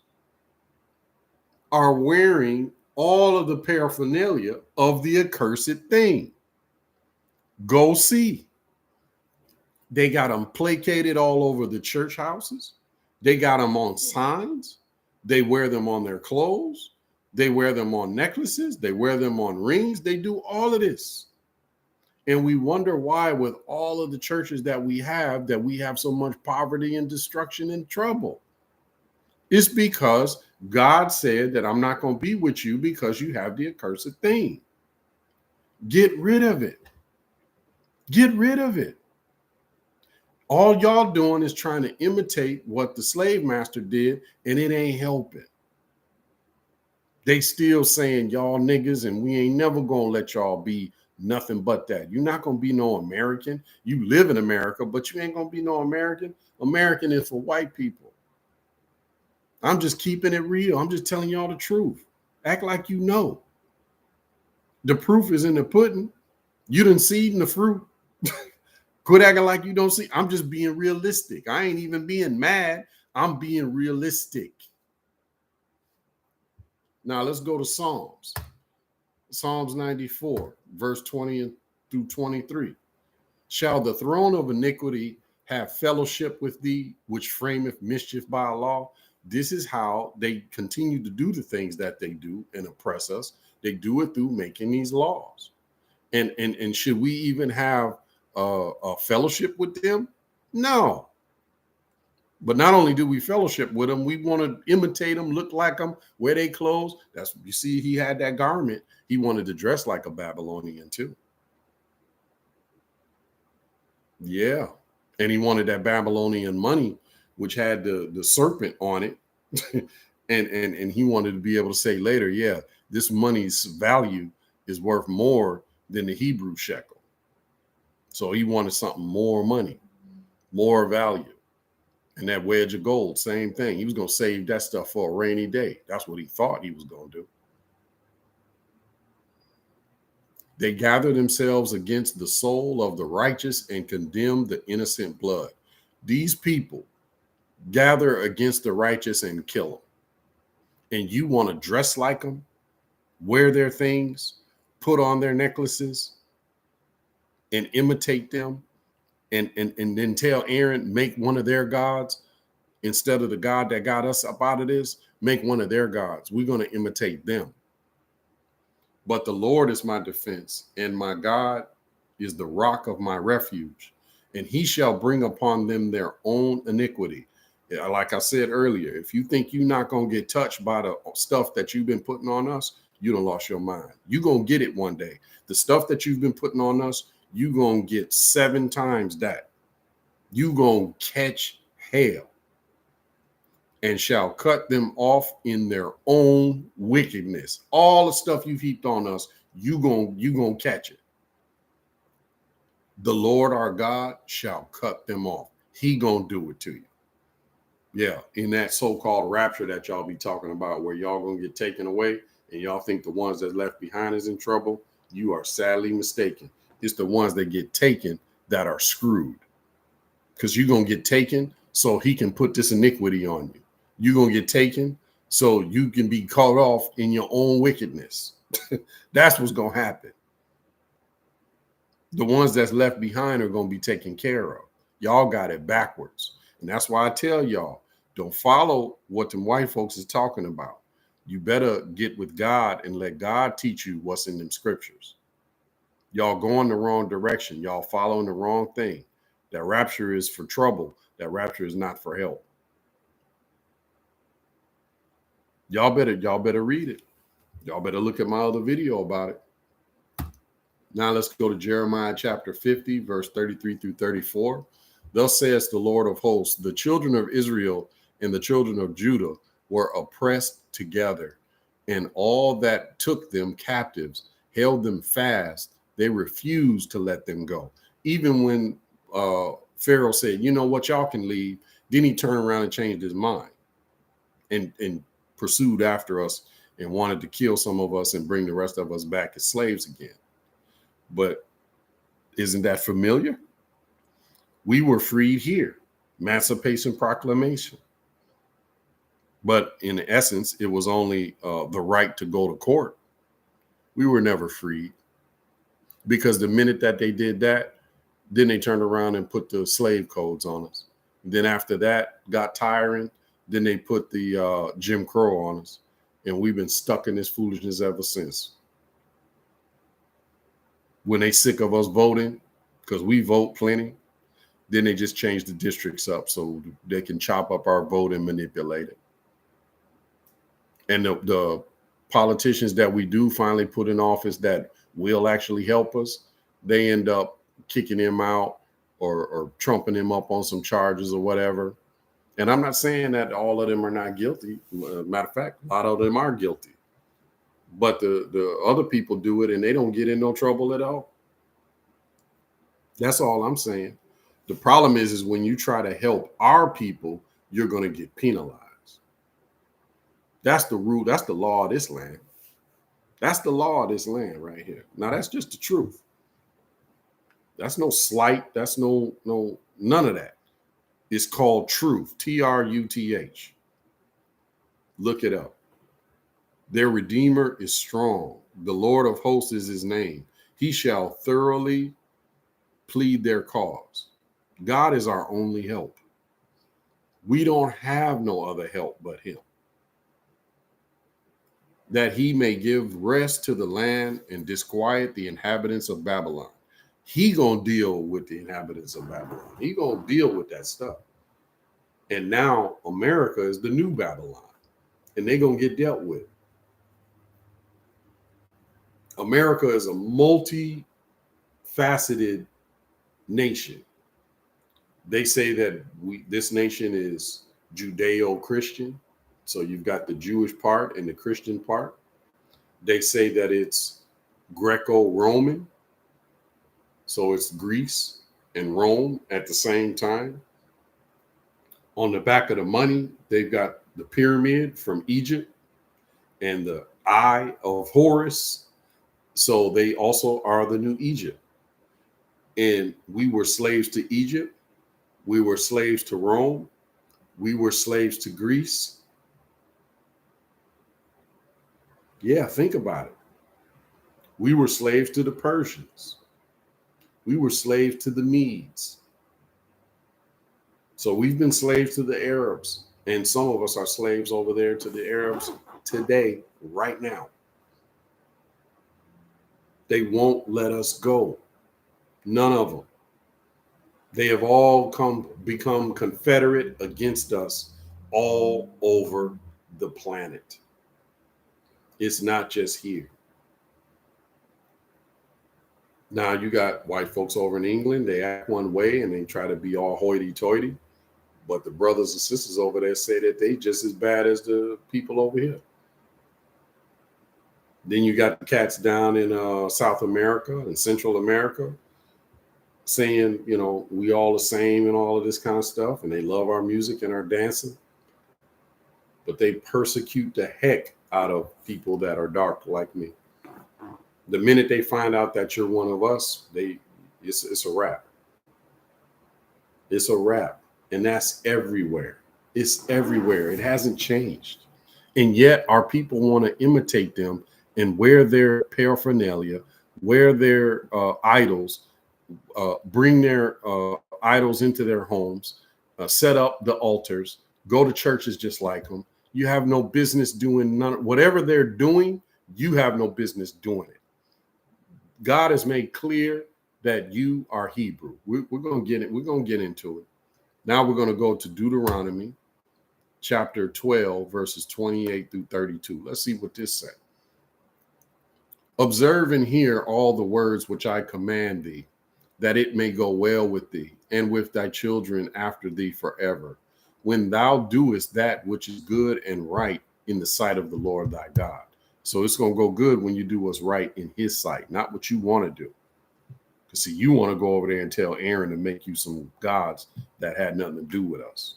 are wearing all of the paraphernalia of the accursed thing. Go see. They got them placated all over the church houses. They got them on signs. They wear them on their clothes. They wear them on necklaces. They wear them on rings. They do all of this. And we wonder why, with all of the churches that we have so much poverty and destruction and trouble. It's because God said that I'm not going to be with you because you have the accursed thing. Get rid of it. Get rid of it. All y'all doing is trying to imitate what the slave master did, and it ain't helping. They still saying y'all niggas, and we ain't never going to let y'all be nothing but that. You're not going to be no American. You live in America, but you ain't going to be no American. American is for white people. I'm just keeping it real. I'm just telling y'all the truth. Act like you know. The proof is in the pudding. You done seen the fruit. Quit acting like you don't see. I'm just being realistic. I ain't even being mad. I'm being realistic. Now let's go to Psalms. Psalms 94, verse 20 through 23. Shall the throne of iniquity have fellowship with thee, which frameth mischief by a law? This is how they continue to do the things that they do and oppress us. They do it through making these laws. And should we even have a fellowship with them? No. But not only do we fellowship with them, we want to imitate them, look like them, wear their clothes. That's, you see, he had that garment. He wanted to dress like a Babylonian too. Yeah. And he wanted that Babylonian money, which had the serpent on it. and he wanted to be able to say later, yeah, this money's value is worth more than the Hebrew shekel. So he wanted something more money, more value. And that wedge of gold, same thing. He was going to save that stuff for a rainy day. That's what he thought he was going to do. They gather themselves against the soul of the righteous and condemn the innocent blood. These people gather against the righteous and kill them. And you want to dress like them, wear their things, put on their necklaces, and imitate them, and then tell Aaron, make one of their gods instead of the God that got us up out of this. Make one of their gods. We're going to imitate them. But the Lord is my defense, and my God is the rock of my refuge, and he shall bring upon them their own iniquity. Like I said earlier, if you think you're not going to get touched by the stuff that you've been putting on us, you done lost your mind. You're going to get it one day. The stuff that you've been putting on us, you're going to get 7 times that. You gonna catch hell, and shall cut them off in their own wickedness. All the stuff you've heaped on us, you gonna catch it. The Lord our God shall cut them off. He gonna do it to you. Yeah, in that so-called rapture that y'all be talking about, where y'all gonna get taken away, and y'all think the ones that's left behind is in trouble, you are sadly mistaken. It's the ones that get taken that are screwed. Because you're gonna get taken so he can put this iniquity on you. You're gonna get taken so you can be caught off in your own wickedness. That's what's gonna happen. The ones that's left behind are gonna be taken care of. Y'all got it backwards. And that's why I tell y'all, don't follow what them white folks is talking about. You better get with God and let God teach you what's in them scriptures. Y'all going the wrong direction. Y'all following the wrong thing. That rapture is for trouble. That rapture is not for help. Y'all better read it. Y'all better look at my other video about it. Now let's go to Jeremiah chapter 50, verse 33 through 34. Thus says the Lord of hosts, the children of Israel and the children of Judah were oppressed together, and all that took them captives held them fast. They refused to let them go. Even when Pharaoh said, you know what, y'all can leave, then he turned around and changed his mind and pursued after us and wanted to kill some of us and bring the rest of us back as slaves again. But isn't that familiar? We were freed here, Emancipation Proclamation. But in essence, it was only the right to go to court. We were never freed, because the minute that they did that, then they turned around and put the slave codes on us. Then after that got tiring, then they put the Jim Crow on us. And we've been stuck in this foolishness ever since. When they sick of us voting, because we vote plenty, then they just change the districts up so they can chop up our vote and manipulate it. And the politicians that we do finally put in office that will actually help us, they end up kicking him out or trumping him up on some charges or whatever. And I'm not saying that all of them are not guilty. Matter of fact, a lot of them are guilty. But the other people do it and they don't get in no trouble at all. That's all I'm saying. The problem is when you try to help our people, you're going to get penalized. That's the rule. That's the law of this land. That's the law of this land right here. Now, that's just the truth. That's no slight. That's none of that. It's called truth. Truth. Look it up. Their Redeemer is strong. The Lord of hosts is his name. He shall thoroughly plead their cause. God is our only help. We don't have no other help but him. That he may give rest to the land and disquiet the inhabitants of Babylon. He gonna deal with the inhabitants of Babylon. He gonna deal with that stuff. And now America is the new Babylon, and they're gonna get dealt with. America is a multi-faceted nation. They say that this nation is Judeo-Christian. So you've got the Jewish part and the Christian part. They say that it's Greco-Roman. So it's Greece and Rome at the same time. On the back of the money, they've got the pyramid from Egypt and the Eye of Horus. So they also are the new Egypt. And we were slaves to Egypt. We were slaves to Rome. We were slaves to Greece. Yeah, think about it. We were slaves to the Persians. We were slaves to the Medes. So we've been slaves to the Arabs. And some of us are slaves over there to the Arabs today, right now. They won't let us go. None of them. They have all become confederate against us all over the planet. It's not just here. Now you got white folks over in England, they act one way and they try to be all hoity-toity. But the brothers and sisters over there say that they just as bad as the people over here. Then you got the cats down in South America and Central America saying, you know, we all the same and all of this kind of stuff. And they love our music and our dancing. But they persecute the heck out of people that are dark like me. The minute they find out that you're one of us, it's a wrap. It's a wrap. And that's everywhere. It's everywhere. It hasn't changed. And yet our people want to imitate them and wear their paraphernalia, wear their idols, bring their idols into their homes, set up the altars, go to churches just like them. You have no business doing whatever they're doing. You have no business doing it. God has made clear that you are Hebrew. We're going to get it. We're going to get into it. Now we're going to go to Deuteronomy chapter 12, verses 28 through 32. Let's see what this says. Observe and hear all the words which I command thee, that it may go well with thee and with thy children after thee forever, when thou doest that which is good and right in the sight of the Lord thy God. So it's going to go good when you do what's right in his sight, not what you want to do. Because see, you want to go over there and tell Aaron to make you some gods that had nothing to do with us.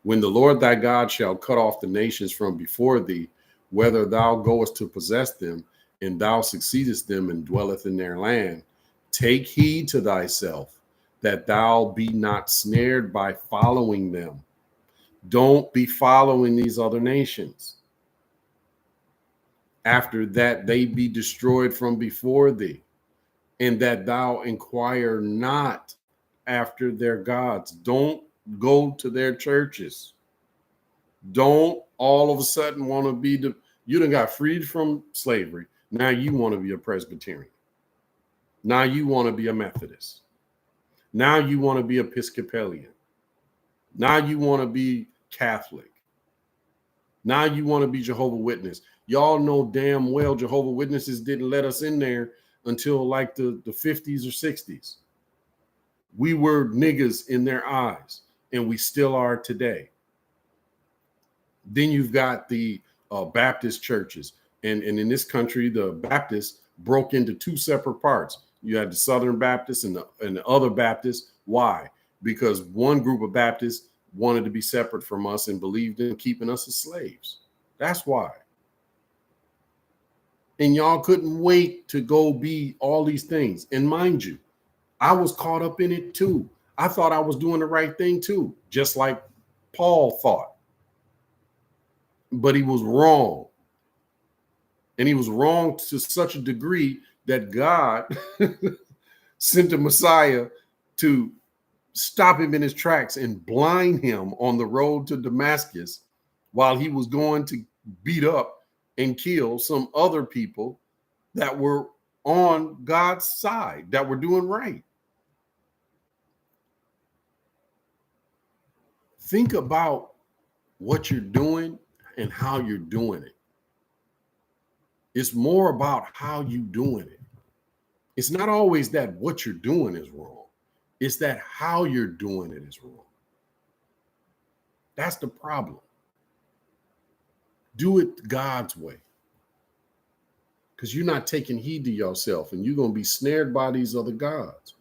When the Lord thy God shall cut off the nations from before thee, whether thou goest to possess them, and thou succeedest them and dwelleth in their land, take heed to thyself that thou be not snared by following them. Don't be following these other nations. After that they be destroyed from before thee, and that thou inquire not after their gods. Don't go to their churches. Don't all of a sudden want to be you done got freed from slavery. Now you want to be a Presbyterian. Now you want to be a Methodist. Now you want to be Episcopalian. Now you want to be Catholic. Now you want to be Jehovah's Witness. Y'all know damn well Jehovah's Witnesses didn't let us in there until like the 50s or 60s. We were niggas in their eyes, and we still are today. Then you've got the Baptist churches. And in this country, the Baptists broke into two separate parts. You had the Southern Baptists and the other Baptists. Why? Because one group of Baptists wanted to be separate from us and believed in keeping us as slaves. That's why. And y'all couldn't wait to go be all these things. And mind you, I was caught up in it too. I thought I was doing the right thing too, just like Paul thought. But he was wrong. And he was wrong to such a degree that God sent a Messiah to stop him in his tracks and blind him on the road to Damascus while he was going to beat up and kill some other people that were on God's side, that were doing right. Think about what you're doing and how you're doing it. It's more about how you're doing it. It's not always that what you're doing is wrong. It's that how you're doing it is wrong. That's the problem. Do it God's way. Because you're not taking heed to yourself, and you're going to be snared by these other gods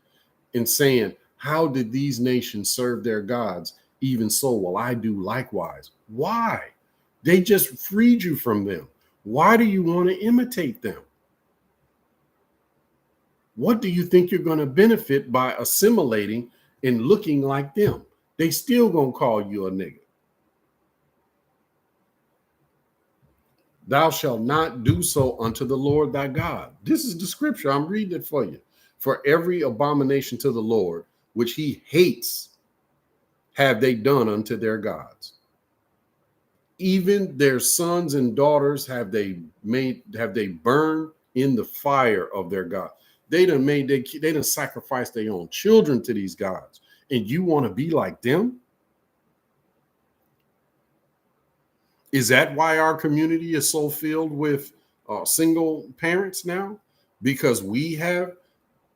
and saying, how did these nations serve their gods? Even so will I do likewise. Why? They just freed you from them. Why do you want to imitate them? What do you think you're going to benefit by assimilating and looking like them? They still going to call you a nigga. Thou shalt not do so unto the Lord thy God. This is the scripture. I'm reading it for you. For every abomination to the Lord, which he hates, have they done unto their gods. Even their sons and daughters have they burned in the fire of their God. They done sacrificed their own children to these gods. And you want to be like them? Is that why our community is so filled with single parents now? Because we have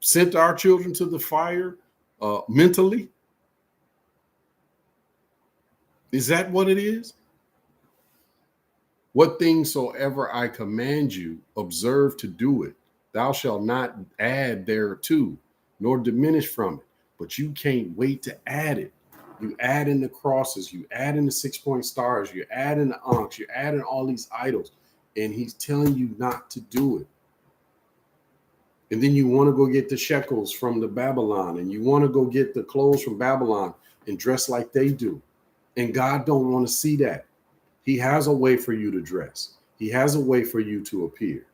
sent our children to the fire mentally? Is that what it is? What things soever I command you, observe to do it. Thou shalt not add thereto, nor diminish from it. But you can't wait to add it. You add in the crosses, you add in the 6-point stars, you add in the ankhs, you add in all these idols, and he's telling you not to do it. And then you want to go get the shekels from the Babylon, and you want to go get the clothes from Babylon and dress like they do. And God don't want to see that. He has a way for you to dress. He has a way for you to appear.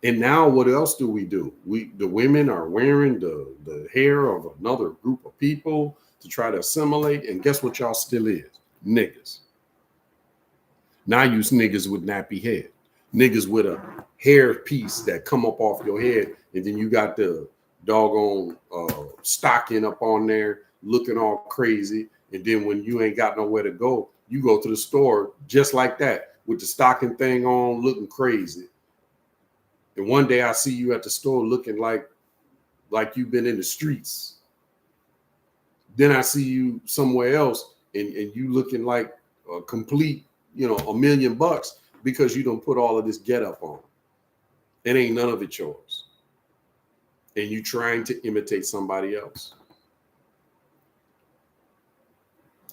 And now what else do? The women are wearing the hair of another group of people to try to assimilate. And guess what y'all still is? Niggas. Now you niggas with nappy head. Niggas with a hair piece that come up off your head. And then you got the doggone stocking up on there looking all crazy. And then when you ain't got nowhere to go, you go to the store just like that with the stocking thing on, looking crazy. And one day I see you at the store looking like you've been in the streets. Then I see you somewhere else and you looking like a complete, $1 million because you don't put all of this get up on. It ain't none of it yours. And you trying to imitate somebody else.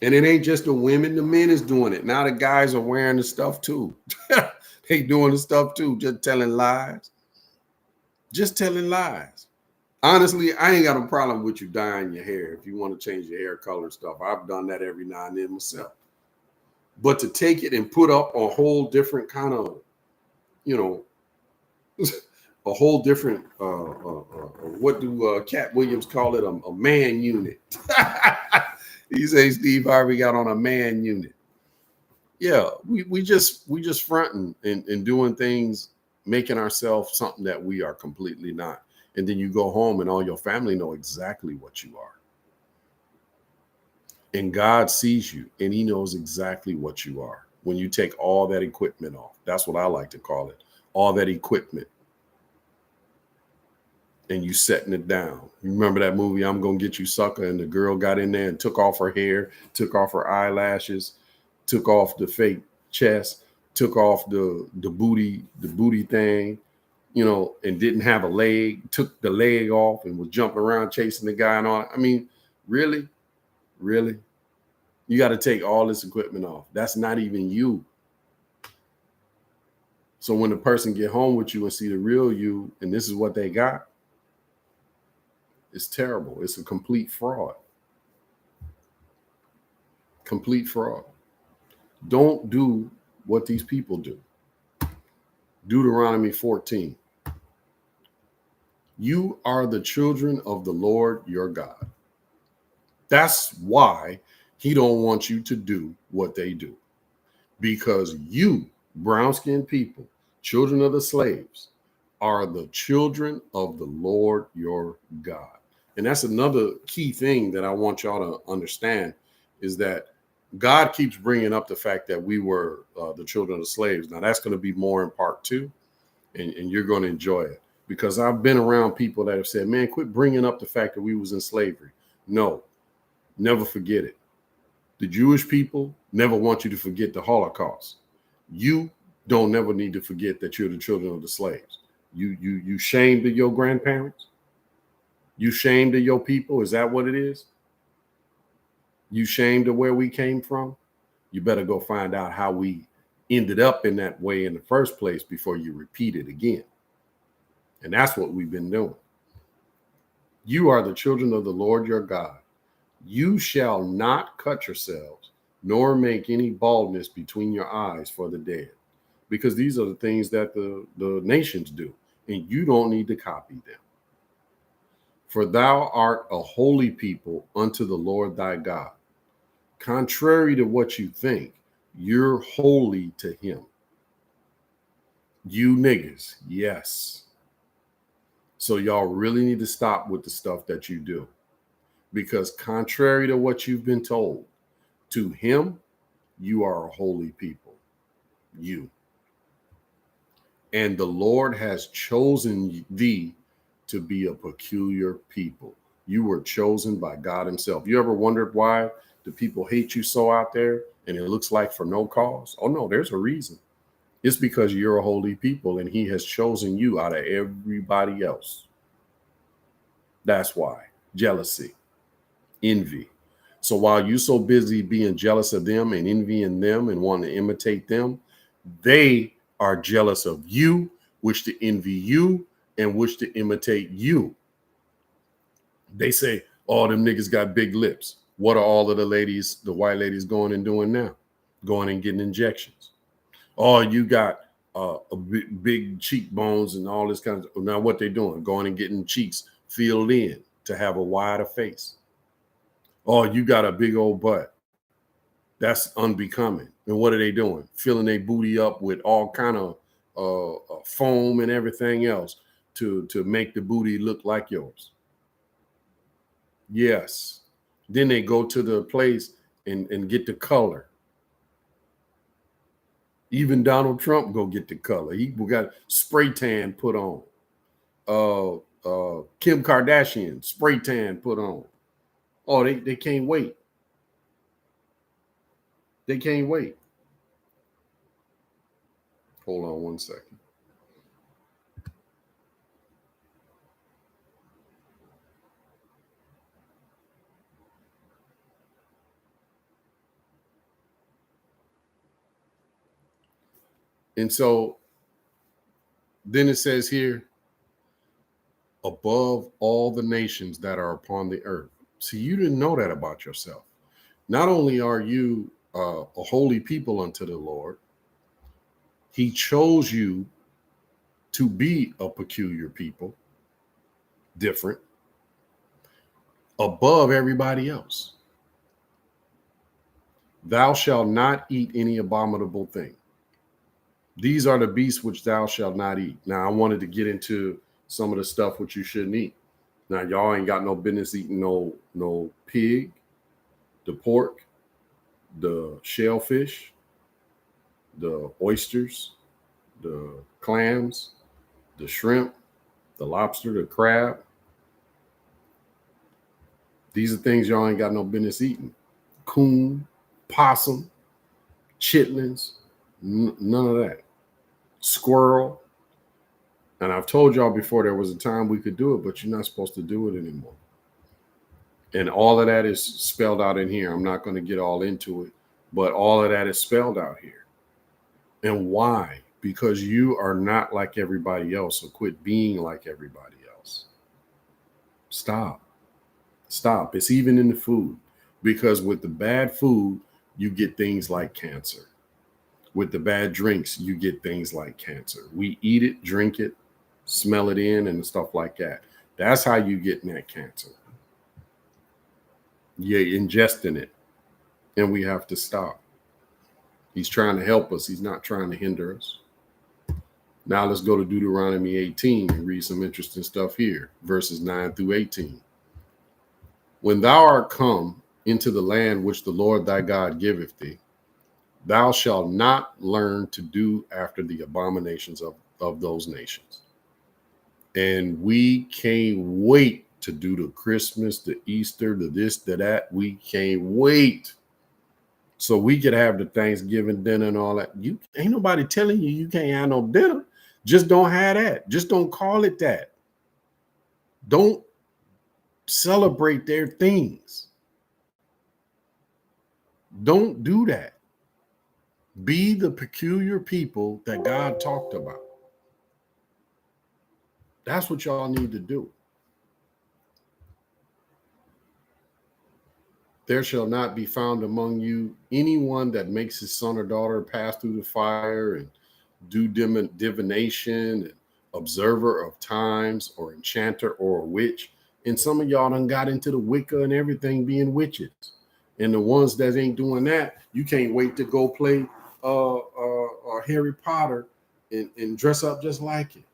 And it ain't just the women, the men is doing it. Now the guys are wearing the stuff too. They doing the stuff too, just telling lies. Just telling lies. Honestly, I ain't got a problem with you dyeing your hair if you want to change your hair color and stuff. I've done that every now and then myself. But to take it and put up a whole different kind of, a whole different, what do Cat Williams call it? A man unit. He says Steve Harvey got on a man unit. Yeah, we just fronting and doing things, making ourselves something that we are completely not. And then you go home and all your family know exactly what you are. And God sees you and he knows exactly what you are when you take all that equipment off. That's what I like to call it. All that equipment. And you setting it down. You remember that movie, I'm Gonna Get You Sucker? And the girl got in there and took off her hair, took off her eyelashes, took off the fake chest, took off the booty thing, and didn't have a leg, took the leg off and was jumping around chasing the guy and all. I mean, really? Really? You got to take all this equipment off. That's not even you. So when the person get home with you and see the real you, and this is what they got, it's terrible. It's a complete fraud. Complete fraud. Don't do what these people do. Deuteronomy 14. You are the children of the Lord your God. That's why he don't want you to do what they do. Because you, brown-skinned people, children of the slaves, are the children of the Lord your God. And that's another key thing that I want y'all to understand is that God keeps bringing up the fact that we were the children of the slaves. Now, that's going to be more in part 2, and you're going to enjoy it. Because I've been around people that have said, man, quit bringing up the fact that we was in slavery. No, never forget it. The Jewish people never want you to forget the Holocaust. You don't never need to forget that you're the children of the slaves. You shamed of your grandparents? You shamed of your people? Is that what it is? You shamed of where we came from? You better go find out how we ended up in that way in the first place before you repeat it again. And that's what we've been doing. You are the children of the Lord your God. You shall not cut yourselves, nor make any baldness between your eyes for the dead. Because these are the things that the nations do. And you don't need to copy them. For thou art a holy people unto the Lord thy God. Contrary to what you think, you're holy to him. You niggas, yes. So y'all really need to stop with the stuff that you do. Because contrary to what you've been told, to him, you are a holy people. You. And the Lord has chosen thee to be a peculiar people. You were chosen by God himself. You ever wondered why the people hate you so out there and it looks like for no cause? Oh no, there's a reason. It's because you're a holy people and he has chosen you out of everybody else. That's why. Jealousy, envy. So while you're so busy being jealous of them and envying them and wanting to imitate them, they are jealous of you, wish to envy you, and wish to imitate you. They say, oh, them niggas got big lips. What are all of the ladies, the white ladies, going and doing now? Going and getting injections. Oh, you got a big cheekbones and all this kind of. Now what they doing? Going and getting cheeks filled in to have a wider face. Oh, you got a big old butt. That's unbecoming. And what are they doing? Filling their booty up with all kind of foam and everything else to make the booty look like yours. Yes. Then they go to the place and get the color. Even Donald Trump go get the color. He got spray tan put on. Kim Kardashian spray tan put on. Oh, they can't wait. They can't wait. Hold on one second. And so then it says here, above all the nations that are upon the earth. See, you didn't know that about yourself. Not only are you a holy people unto the Lord, he chose you to be a peculiar people, different, above everybody else. Thou shalt not eat any abominable thing. These are the beasts which thou shalt not eat. Now, I wanted to get into some of the stuff which you shouldn't eat. Now, y'all ain't got no business eating no pig, the pork, the shellfish, the oysters, the clams, the shrimp, the lobster, the crab. These are things y'all ain't got no business eating. Coon, possum, chitlins, none of that. Squirrel. And I've told y'all before there was a time we could do it, but you're not supposed to do it anymore. And all of that is spelled out in here. I'm not going to get all into it, but all of that is spelled out here. And why? Because you are not like everybody else, so quit being like everybody else. Stop. It's even in the food, because with the bad food, you get things like cancer. With the bad drinks, you get things like cancer. We eat it, drink it, smell it in, and stuff like that. That's how you get that cancer. You're ingesting it, and we have to stop. He's trying to help us. He's not trying to hinder us. Now let's go to Deuteronomy 18 and read some interesting stuff here, verses 9 through 18. When thou art come into the land which the Lord thy God giveth thee, thou shalt not learn to do after the abominations of those nations. And we can't wait to do the Christmas, the Easter, the this, the that. We can't wait. So we could have the Thanksgiving dinner and all that. You ain't nobody telling you can't have no dinner. Just don't have that. Just don't call it that. Don't celebrate their things. Don't do that. Be the peculiar people that God talked about. That's what y'all need to do. There shall not be found among you anyone that makes his son or daughter pass through the fire and do divination, and observer of times, or enchanter, or a witch. And some of y'all done got into the Wicca and everything, being witches. And the ones that ain't doing that, you can't wait to go play Harry Potter and dress up just like it.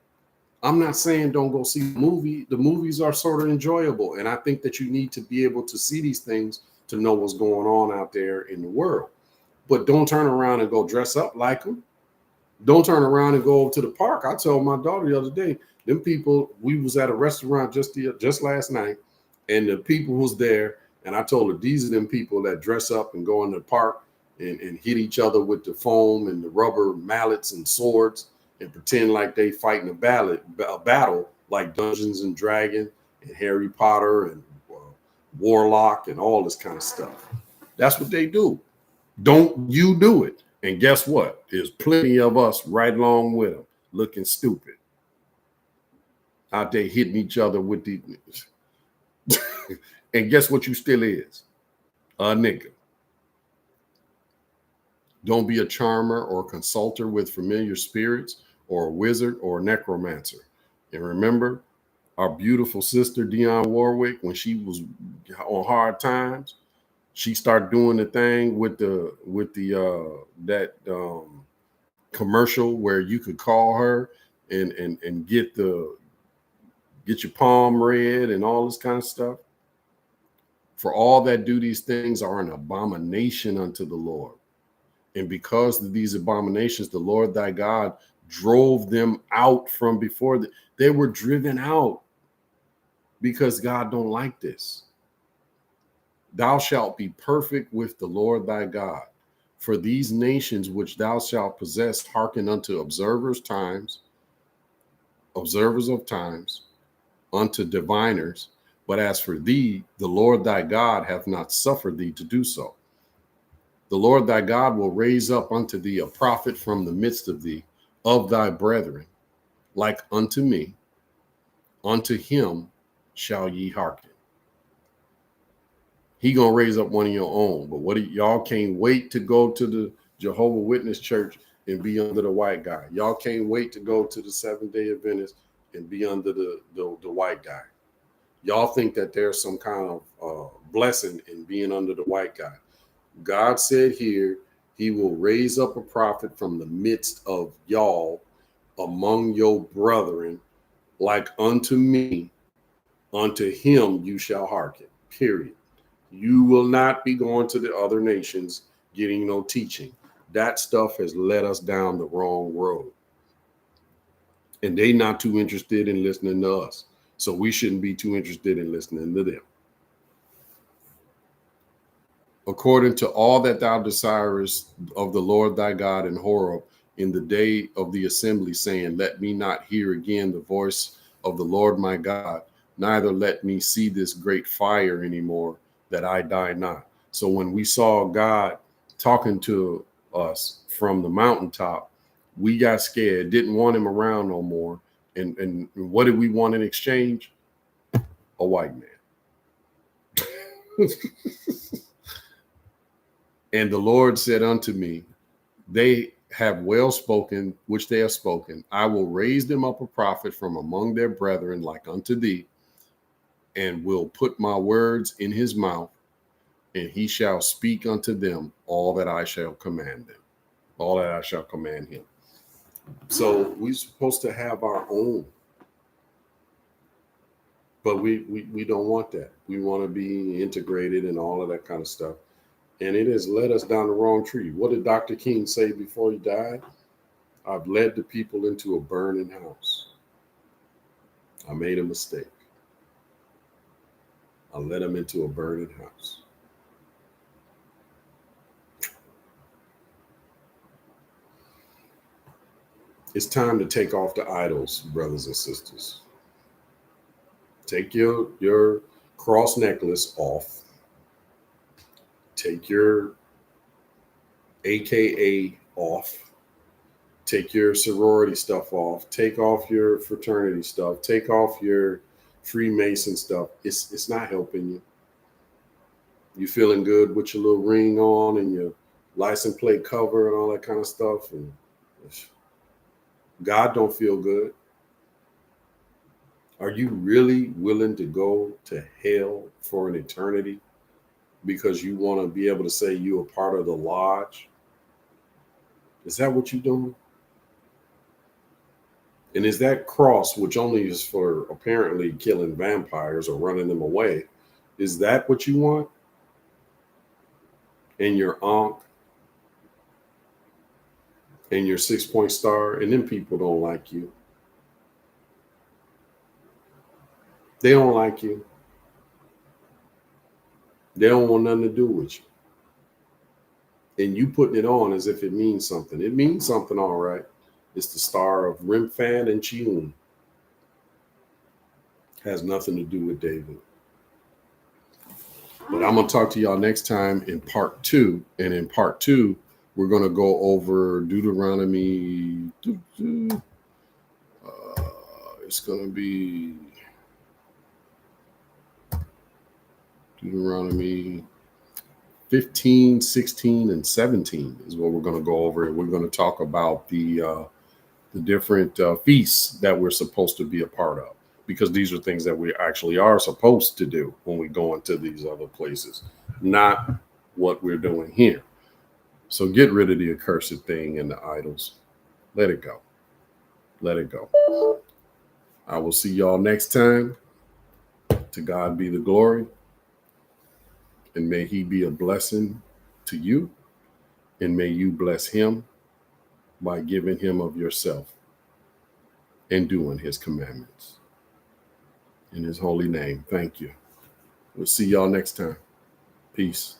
I'm not saying don't go see the movie. The movies are sort of enjoyable. And I think that you need to be able to see these things to know what's going on out there in the world. But don't turn around and go dress up like them. Don't turn around and go over to the park. I told my daughter the other day, Them people, we was at a restaurant just last night, and the people was there, and I told her, these are them people that dress up and go in the park and hit each other with the foam and the rubber mallets and swords and pretend like they fighting a battle like Dungeons and Dragons and Harry Potter and Warlock and all this kind of stuff. That's what they do. Don't you do it. And guess what? There's plenty of us right along with them looking stupid out there hitting each other with the and guess what you still is? A nigga. Don't be a charmer or consulter with familiar spirits or a wizard or a necromancer. And remember our beautiful sister Dionne Warwick, when she was on hard times, she started doing the thing with that commercial where you could call her and get your palm read and all this kind of stuff. For all that do these things are an abomination unto the Lord. And because of these abominations, the Lord thy God drove them out from before. They were driven out because God don't like this. Thou shalt be perfect with the Lord thy God. For these nations which thou shalt possess hearken unto observers of times, unto diviners. But as for thee, the Lord thy God hath not suffered thee to do so. The Lord thy God will raise up unto thee a prophet from the midst of thee, of thy brethren, like unto me. Unto him shall ye hearken. He gonna raise up one of your own. But what y'all can't wait to go to the Jehovah Witness church and be under the white guy. Y'all can't wait to go to the Seventh-day Adventist and be under the white guy. Y'all think that there's some kind of blessing in being under the white guy. God said here, he will raise up a prophet from the midst of y'all among your brethren, like unto me. Unto him you shall hearken, period. You will not be going to the other nations getting no teaching. That stuff has led us down the wrong road. And they not too interested in listening to us. So we shouldn't be too interested in listening to them. According to all that thou desirest of the Lord thy God in Horeb in the day of the assembly, saying, let me not hear again the voice of the Lord my God, neither let me see this great fire anymore, that I die not. So when we saw God talking to us from the mountaintop, we got scared, didn't want him around no more. And what did we want in exchange? A white man. And the Lord said unto me, they have well spoken, which they have spoken. I will raise them up a prophet from among their brethren, like unto thee, and will put my words in his mouth, and he shall speak unto them all that I shall command them, all that I shall command him. So we're supposed to have our own, but we don't want that. We want to be integrated and all of that kind of stuff. And it has led us down the wrong tree. What did Dr. King say before he died? I've led the people into a burning house. I made a mistake. I led them into a burning house. It's time to take off the idols, brothers and sisters. Take your cross necklace off. Take your AKA off. Take your sorority stuff off. Take off your fraternity stuff. Take off your Freemason stuff. It's not helping you. You feeling good with your little ring on and your license plate cover and all that kind of stuff. And God don't feel good. Are you really willing to go to hell for an eternity because you want to be able to say you're a part of the lodge? Is that what you're doing? And is that cross, which only is for apparently killing vampires or running them away, is that what you want? And your ankh and your 6-point star, and then people don't like you. They don't like you. They don't want nothing to do with you. And you putting it on as if it means something. It means something, all right. It's the star of Remphan and Chiun. Has nothing to do with David. But I'm going to talk to y'all next time in part 2. And in part 2, we're going to go over Deuteronomy. It's going to be Deuteronomy 15, 16, and 17 is what we're going to go over. And we're going to talk about the different feasts that we're supposed to be a part of, because these are things that we actually are supposed to do when we go into these other places, not what we're doing here. So get rid of the accursed thing and the idols. Let it go. Let it go. I will see y'all next time. To God be the glory. And may he be a blessing to you. And may you bless him by giving him of yourself and doing his commandments. In his holy name, thank you. We'll see y'all next time. Peace.